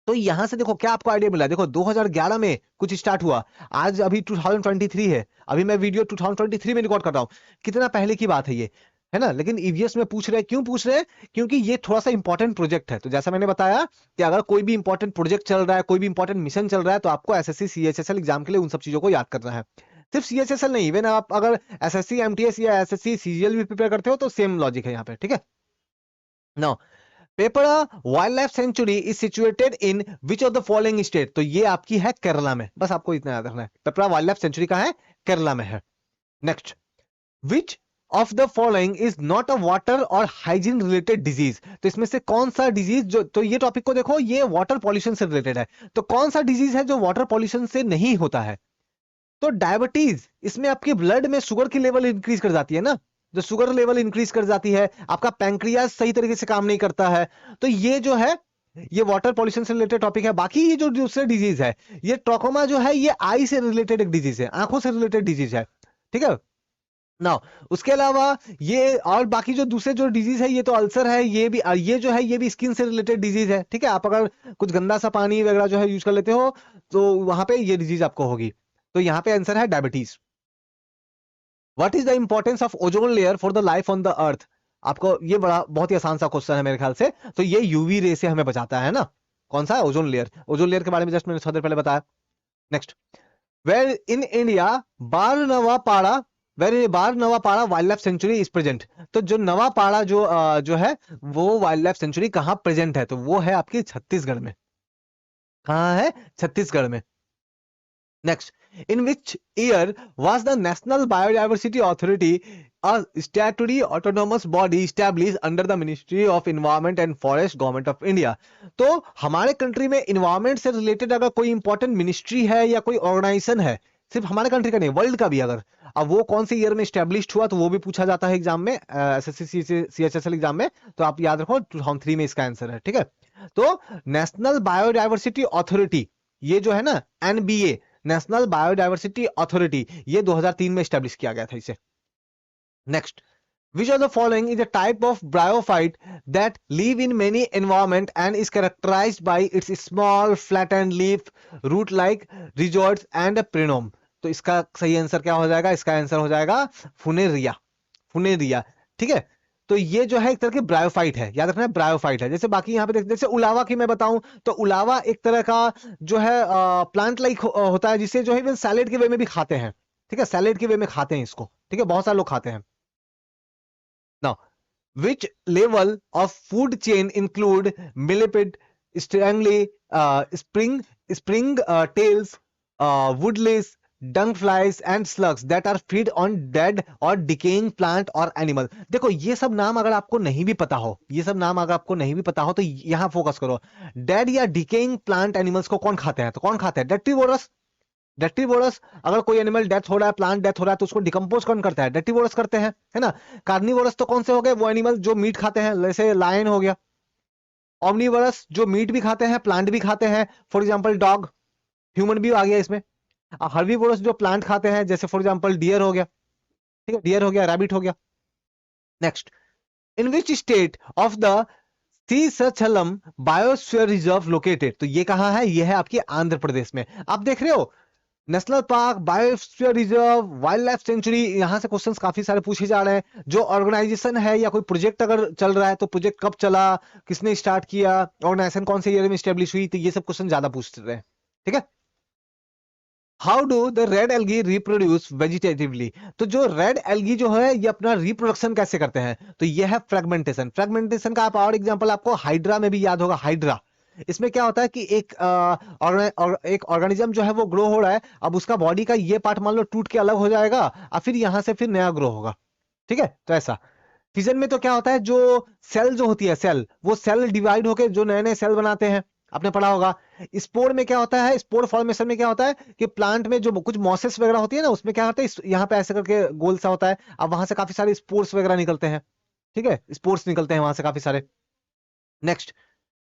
तो यहां से देखो क्या आपको आइडिया मिला। देखो 2011 में कुछ स्टार्ट हुआ, आज अभी 2023 है, अभी मैं वीडियो 2023 में रिकॉर्ड कर रहा हूं, कितना पहले की बात है ये, है ना। लेकिन ईवीएस में पूछ रहे हैं, क्यों पूछ रहे हैं? क्योंकि ये थोड़ा सा इंपॉर्टेंट प्रोजेक्ट है। तो जैसा मैंने बताया कि अगर कोई भी इंपॉर्टेंट प्रोजेक्ट चल रहा है, कोई भी इंपॉर्टेंट मिशन चल रहा है, तो आपको एसएससी सीएचएसएल एग्जाम के लिए उन सब चीजों को याद करना है। सिर्फ सीएचएसएल नहीं, इवन आप अगर एसएससी एमटीएस या एसएससी सीजीएल भी प्रिपेयर करते हो तो सेम लॉजिक है यहाँ पे, ठीक है। Now Peppara wild life sanctuary is situated in which of the following state? तो ये आपकी है केरला में, बस आपको इतना याद रखना है। पेपरा वाइल्ड लाइफ सेंचुरी कहाँ है? केरला में है। Next, which of the following is not a water और हाइजीन रिलेटेड डिजीज? तो इसमें से कौन सा डिजीज जो, तो ये टॉपिक को देखो, ये वाटर पॉल्यूशन से रिलेटेड है, तो कौन सा डिजीज है जो वाटर पॉल्यूशन से नहीं होता है? तो डायबिटीज, इसमें आपकी ब्लड में शुगर की लेवल इंक्रीज कर जाती है ना, जो शुगर लेवल इंक्रीज कर जाती है, आपका पैंक्रियाज सही तरीके से काम नहीं करता है, तो ये जो है ये वाटर पॉल्यूशन से रिलेटेड टॉपिक है। बाकी ये जो दूसरे डिजीज है, ये ट्रोकोमा जो है, ये आई से रिलेटेड एक डिजीज है, आंखों से रिलेटेड डिजीज है, ठीक है ना। उसके अलावा ये और बाकी जो दूसरे जो डिजीज है, ये तो अल्सर है, ये भी, ये जो है ये भी स्किन से रिलेटेड डिजीज है, ठीक है। आप अगर कुछ गंदा सा पानी वगैरह जो है यूज कर लेते हो तो वहां पे ये डिजीज आपको होगी। तो यहाँ पे आंसर है diabetes. What is the importance of ozone layer for the life on the earth? आपको ये बड़ा बहुत ही आसान सा क्वेश्चन है मेरे ख्याल से। तो ये यूवी रे से हमें बचाता है ना। कौन सा है? Ozone layer. ओजोन लेयर के बारे में जस्ट मैंने थोड़ी देर पहले बताया। Next, where in India Barnawapara, where Barnawapara wild life sanctuary is present? तो जो नवापाड़ा जो है वो वाइल्ड लाइफ सेंचुरी कहाँ प्रेजेंट है? तो वो है आपकी छत्तीसगढ़ में। कहाँ है? छत्तीसगढ़ में। Next, in which year was the National Biodiversity Authority a statutory autonomous body established under the Ministry of Environment and Forest, Government of India? तो हमारे कंट्री में इन्वायरमेंट से रिलेटेड अगर कोई इंपॉर्टेंट मिनिस्ट्री है या कोई ऑर्गेनाइजेशन है, सिर्फ हमारे कंट्री का नहीं, वर्ल्ड का भी, अगर अब वो कौन से ईयर में स्टैब्लिश्ड हुआ तो वो भी पूछा जाता है एग्जाम में, एसएससी सीएचएसएल एग्जाम में। तो आप याद रखो 2003 में इसका आंसर है, ठीक है। तो नेशनल बायोडाइवर्सिटी अथॉरिटी, ये जो है ना एनबीए, नेशनल बायोडाइवर्सिटी अथॉरिटी, ये 2003 में स्टैब्लिश किया गया था इसे। Next, which of the following is a type of bryophyte that live in many environment and is characterized by its small flattened leaf, root like rhizoids and prenome? तो इसका सही आंसर क्या हो जाएगा? इसका आंसर हो जाएगा फुनेरिया। फुनेरिया, ठीक है। तो ये जो है एक तरह की ब्रायोफाइट है, याद रखना है ब्रायोफाइट है। जैसे बाकी यहाँ पे जैसे उलावा की मैं बताऊं तो उलावा एक तरह का जो है प्लांट लाइक होता है, जिसे जो है इवन सैलेड के वे में भी खाते हैं, ठीक है। सैलेड के वे में खाते हैं इसको, ठीक है, बहुत सारे लोग खाते हैं। Now, which level of food chain include millipede, strangly, spring tails, woodlice, dung flies and slugs that are feed on dead or decaying plant or animal? देखो ये सब नाम अगर आपको नहीं भी पता हो, ये सब नाम अगर आपको नहीं भी पता हो तो यहाँ फोकस करो। डेड या डिकेइंग प्लांट एनिमल्स को कौन खाते हैं? तो कौन खाते हैं? डेट्रीवोरस। डेट्रीवोरस, अगर कोई एनिमल डेथ हो रहा है, प्लांट डेथ हो रहा है, तो उसको डिकम्पोज कौन करता है? डेट्रीवोरस करते हैं, है ना। कार्निवोरस तो कौन से हो गए? वो एनिमल जो मीट खाते हैं, जैसे लायन हो गया। ऑमनीवोरस जो मीट भी खाते हैं, प्लांट भी खाते हैं, फॉर एग्जांपल डॉग, ह्यूमन भी आ गया इसमें। हर्बीवोरस जो प्लांट खाते हैं, जैसे फॉर एग्जांपल डियर हो गया, ठीक है, डियर हो गया, रैबिट हो गया। Next, in which state of the Seshachalam biosphere reserve located? तो ये कहां है? ये है आपके आंध्र प्रदेश में। आप देख रहे हो national park, biosphere reserve, wild life century, यहां से क्वेश्चंस काफी सारे पूछे जा रहे हैं। जो ऑर्गेनाइजेशन है या कोई प्रोजेक्ट अगर चल रहा है तो प्रोजेक्ट कब चला, किसने स्टार्ट किया, ऑर्गेनाइजेशन कौन से ईयर में स्टेब्लिश हुई, तो ये सब क्वेश्चन ज्यादा पूछ रहे हैं, ठीक है। How do the red algae reproduce vegetatively? तो जो रेड एल्गी जो है ये अपना रिप्रोडक्शन कैसे करते हैं? तो ये है फ्रेगमेंटेशन। फ्रेगमेंटेशन का आप और एग्जांपल आपको हाइड्रा में भी याद होगा। हाइड्रा, इसमें क्या होता है कि एक ऑर्गेनिज्म जो है वो ग्रो हो रहा है, अब उसका बॉडी का ये पार्ट मान लो टूट के अलग हो जाएगा और फिर यहां से फिर नया ग्रो होगा, ठीक है। तो ऐसा फिजन में तो क्या होता है, जो सेल जो होती है, सेल, वो सेल डिवाइड होकर जो नए नए सेल बनाते हैं, आपने पढ़ा होगा। स्पोर में क्या होता है, स्पोर फॉर्मेशन में क्या होता है कि प्लांट में जो कुछ मॉसेस वगैरह होती है ना, उसमें क्या होता है, यहाँ पे ऐसे करके गोल सा होता है, अब वहां से काफी सारे स्पोर्स वगैरह निकलते हैं, ठीक है, स्पोर्स निकलते हैं वहां से काफी सारे। Next,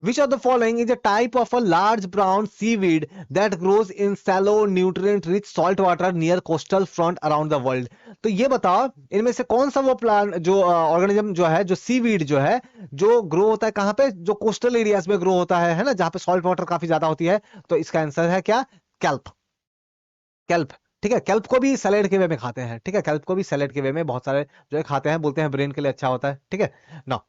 which of the following is a type of a large brown seaweed that grows in shallow nutrient rich salt water near coastal front around the world? तो ये बताओ इनमें से कौन सा वो प्लांट जो ऑर्गेनिज्म जो है, जो सीवीड जो है, जो ग्रो होता है कहां पे, जो कोस्टल एरियाज में ग्रो होता है ना, जहां पे सॉल्ट वाटर काफी ज्यादा होती है। तो इसका आंसर है क्या, कैल्प। कैल्प, ठीक है। कैल्प को भी सैलेड के वे में खाते हैं, ठीक है, कैल्प को भी सैलेड के वे में बहुत सारे जो है खाते हैं, बोलते हैं ब्रेन के लिए अच्छा होता है, ठीक है ना।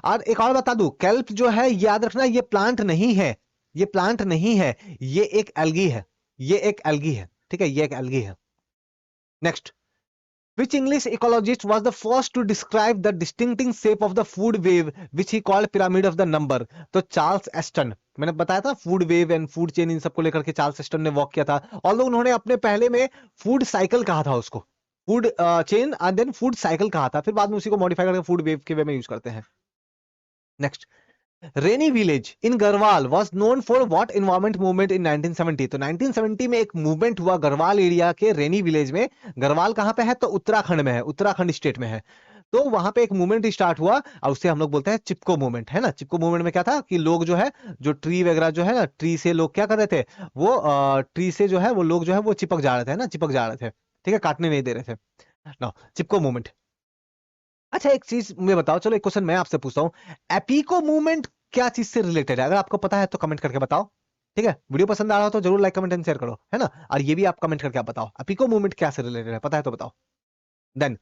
और एक और बता दूं, कैल्प जो है, याद रखना, ये प्लांट नहीं है, ये प्लांट नहीं है, ये एक एल्गी है, ये एक एल्गी है, ठीक है, ये एक एल्गी है। Next, which English ecologist was the first to describe the distinctive shape of the food wave which he called pyramid of the number? तो चार्ल्स एस्टन, मैंने बताया था food web and food chain in सबको लेकर के चार्ल्स एस्टन ने वॉक किया था, और उन्होंने अपने पहले में फूड साइकिल कहा था उसको, food chain and then food cycle कहा था, फिर बाद में उसी को मॉडिफाई करके फूड वेव के वे में यूज करते हैं। Next, rainy village in Garhwal was known for what environment movement in 1970? तो 1970 में एक मूवमेंट हुआ गढ़वाल एरिया के रेनी विलेज में। गढ़वाल कहां पे है, तो उत्तराखंड में है, उत्तराखंड स्टेट में है। तो वहां पे एक मूवमेंट स्टार्ट हुआ और उसे हम लोग बोलते हैं चिपको मूवमेंट, है ना। चिपको मूवमेंट में क्या था कि लोग जो है, जो ट्री वगैरह जो है ना, ट्री से लोग क्या कर रहे थे, वो ट्री से जो है वो लोग जो है वो चिपक जा रहे थे ना, चिपक जा रहे थे, ठीक है, काटने नहीं दे रहे थे ना, चिपको मूवमेंट। अच्छा एक चीज मैं बताओ, चलो एक क्वेश्चन मैं आपसे पूछता हूँ, एपिको मूवमेंट क्या चीज से रिलेटेड है? अगर आपको पता है तो कमेंट करके बताओ, ठीक है। वीडियो पसंद आ रहा हो तो जरूर लाइक कमेंट एंड शेयर करो, है ना। और ये भी आप कमेंट करके आप बताओ एपिको मूवमेंट क्या से रिलेटेड है, पता है तो बताओ। Then,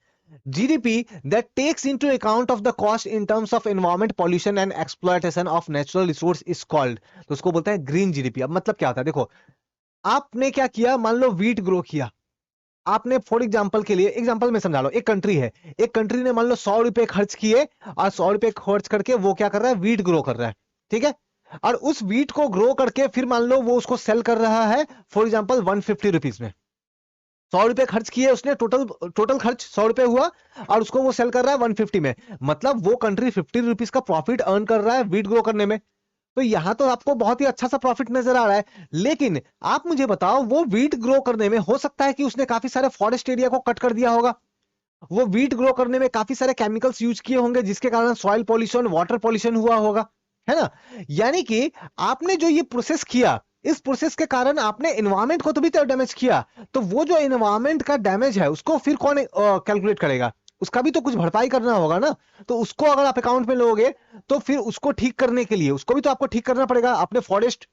GDP that takes into account of the cost in terms of environment pollution and exploitation of natural resource is called, तो उसको बोलते हैं ग्रीन जीडीपी। अब मतलब क्या होता है, देखो आपने क्या किया, मान लो वीट ग्रो किया आपने, फॉर एग्जाम्पल के लिए एग्जाम्पल में समझा लो, एक कंट्री है, एक कंट्री ने मान लो 100 रुपए खर्च किए, और 100 रुपए खर्च करके वो क्या कर रहा है, वीट ग्रो कर रहा है, ठीक है। और उस वीट को ग्रो करके फिर मान लो वो उसको सेल कर रहा है फॉर एग्जाम्पल 150 रुपीज में। 100 रुपए खर्च किए उसने, टोटल टोटल खर्च 100 रुपए हुआ, और उसको वो सेल कर रहा है 150 में, मतलब वो कंट्री 50 रुपीज का प्रॉफिट अर्न कर रहा है वीट ग्रो करने में। तो यहां तो आपको बहुत ही अच्छा सा प्रॉफिट नजर आ रहा है, लेकिन आप मुझे बताओ, वो वीट ग्रो करने में हो सकता है कि उसने काफी सारे फॉरेस्ट एरिया को कट कर दिया होगा, वो वीट ग्रो करने में काफी सारे केमिकल्स यूज किए होंगे, जिसके कारण सॉइल पॉल्यूशन, वाटर पॉल्यूशन हुआ होगा, है ना। यानी कि आपने जो ये प्रोसेस किया, इस प्रोसेस के कारण आपने एनवायरमेंट को तो भी तो डैमेज किया, तो वो जो एनवायरमेंट का डैमेज है उसको फिर कौन कैलकुलेट करेगा, उसका भी तो कुछ भरपाई करना होगा ना। तो उसको अगर आप अकाउंट में लोगे, तो फिर उसको ठीक करने के लिए उसको भी तो आपको ठीक करना पड़ेगा। आपने फॉरेस्ट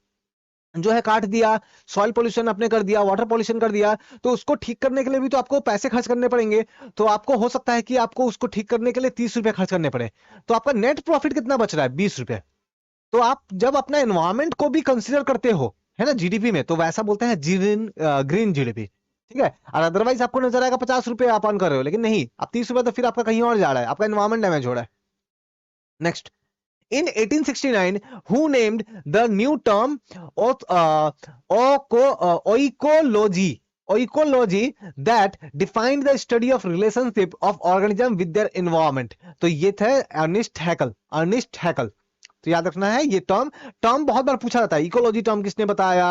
जो है काट दिया, सॉइल पोल्यूशन आपने कर दिया, वाटर पोल्यूशन कर दिया, तो उसको ठीक करने के लिए भी तो आपको पैसे खर्च करने पड़ेंगे। तो आपको हो सकता है कि आपको उसको ठीक करने के लिए 30 रुपए खर्च करने पड़े, तो आपका नेट प्रॉफिट कितना बच रहा है, 20 रुपए। तो आप जब अपना एनवायरमेंट को भी कंसिडर करते हो, है ना, जीडीपी में, तो वैसा बोलते हैं ग्रीन जीडीपी, ठीक है। और अदरवाइज आपको नजर आएगा 50 रुपए आप अर्न कर रहे हो, लेकिन नहीं, आप 30 रुपए तो फिर आपका कहीं और जा रहा है, आपका एनवायरमेंट डैमेज हो रहा है। Next, in 1869 who named the new term of oecology that defined the study of relationship of organism with their environment? तो ये थे अर्निस्ट हैकल, अर्निस्ट हैकल। तो याद रखना है ये टर्म, टर्म बहुत बार पूछा जाता है, इकोलॉजी टर्म किसने बताया,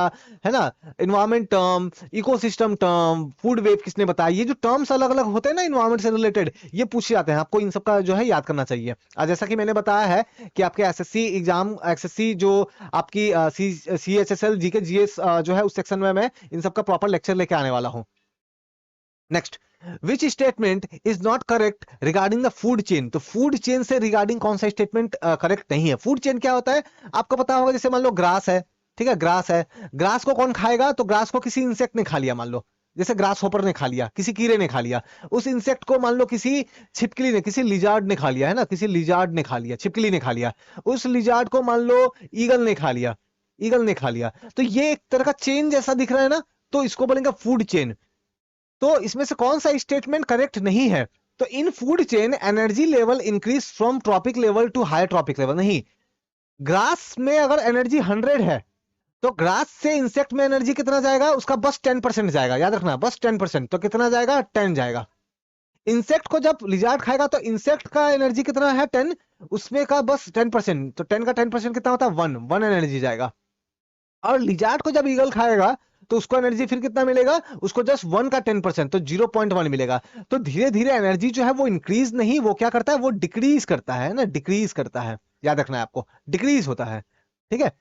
है ना, environment term, ecosystem term, food web किसने बताया, ये जो टर्म्स अलग अलग होते हैं ना एनवायरमेंट से रिलेटेड, ये पूछे जाते हैं, आपको इन सबका जो है याद करना चाहिए। जैसा कि मैंने बताया है कि आपके एसएससी एग्जाम, एसएससी जो आपकी CHSL जीके जीएस जो है, उस सेक्शन में मैं इन सबका प्रॉपर लेक्चर लेके आने वाला हूं। Next, which statement is not correct regarding the food chain? तो फूड चेन से रिगार्डिंग कौन सा स्टेटमेंट करेक्ट नहीं है? फूड चेन क्या होता है आपको पता होगा, जैसे मान लो ग्रास है, ठीक है, ग्रास है, ग्रास को कौन खाएगा, तो ग्रास को किसी इंसेक्ट ने खा लिया, मान लो जैसे ग्रास होपर ने खा लिया, किसी कीड़े ने खा लिया, उस इंसेक्ट को मान लो किसी छिपकली ने, किसी लिजार्ड ने खा लिया, है ना, किसी लिजार्ड ने खा लिया, छिपकली ने खा लिया, उस लिजार्ड को मान लो ईगल ने खा लिया, ईगल ने खा लिया, तो ये एक तरह का चेन जैसा दिख रहा है ना, तो इसको बोलेंगे फूड चेन। तो इसमें से कौन सा स्टेटमेंट करेक्ट नहीं है? तो in food chain energy level increase from trophic level to higher trophic level, नहीं। ग्रास में अगर एनर्जी 100 है, तो ग्रास से इंसेक्ट में एनर्जी कितना जाएगा, उसका बस 10% जाएगा, याद रखना, बस 10%, तो कितना जाएगा, 10 जाएगा। इंसेक्ट को जब लिजार्ड खाएगा तो इंसेक्ट का एनर्जी कितना है 10, उसमें का बस 10%, तो 10 का 10% कितना होता है 1 एनर्जी जाएगा। और लिजार्ड को जब ईगल खाएगा तो उसको एनर्जी फिर कितना मिलेगा, उसको जस्ट 1 का 10%, तो 0.1 मिलेगा। तो धीरे धीरे एनर्जी जो है वो इंक्रीज नहीं, वो क्या करता है, वो डिक्रीज करता है ना, डिक्रीज करता है, याद रखना है आपको, डिक्रीज होता है। ठीक है,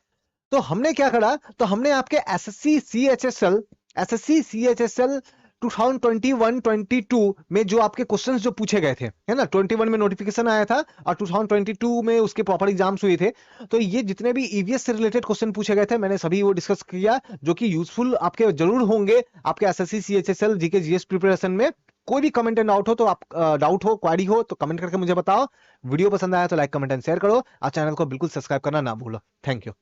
तो हमने क्या करा, तो हमने आपके एसएससी सीएचएसएल 2021-22 में जो आपके क्वेश्चंस जो पूछे गए थे, है ना, 21 में नोटिफिकेशन आया था और 2022 में उसके प्रॉपर एग्जाम्स हुए थे। तो ये जितने भी ईवीएस से रिलेटेड क्वेश्चन पूछे गए थे मैंने सभी वो डिस्कस किया, जो कि यूजफुल आपके जरूर होंगे आपके SSC CHSL GK GS preparation में। कोई भी कमेंट एंड डाउट हो तो आप डाउट हो, क्वारी हो तो कमेंट करके मुझे बताओ। वीडियो पसंद आया तो लाइक कमेंट एंड शेयर करो और चैनल को बिल्कुल सब्सक्राइब करना ना भूलो। Thank you.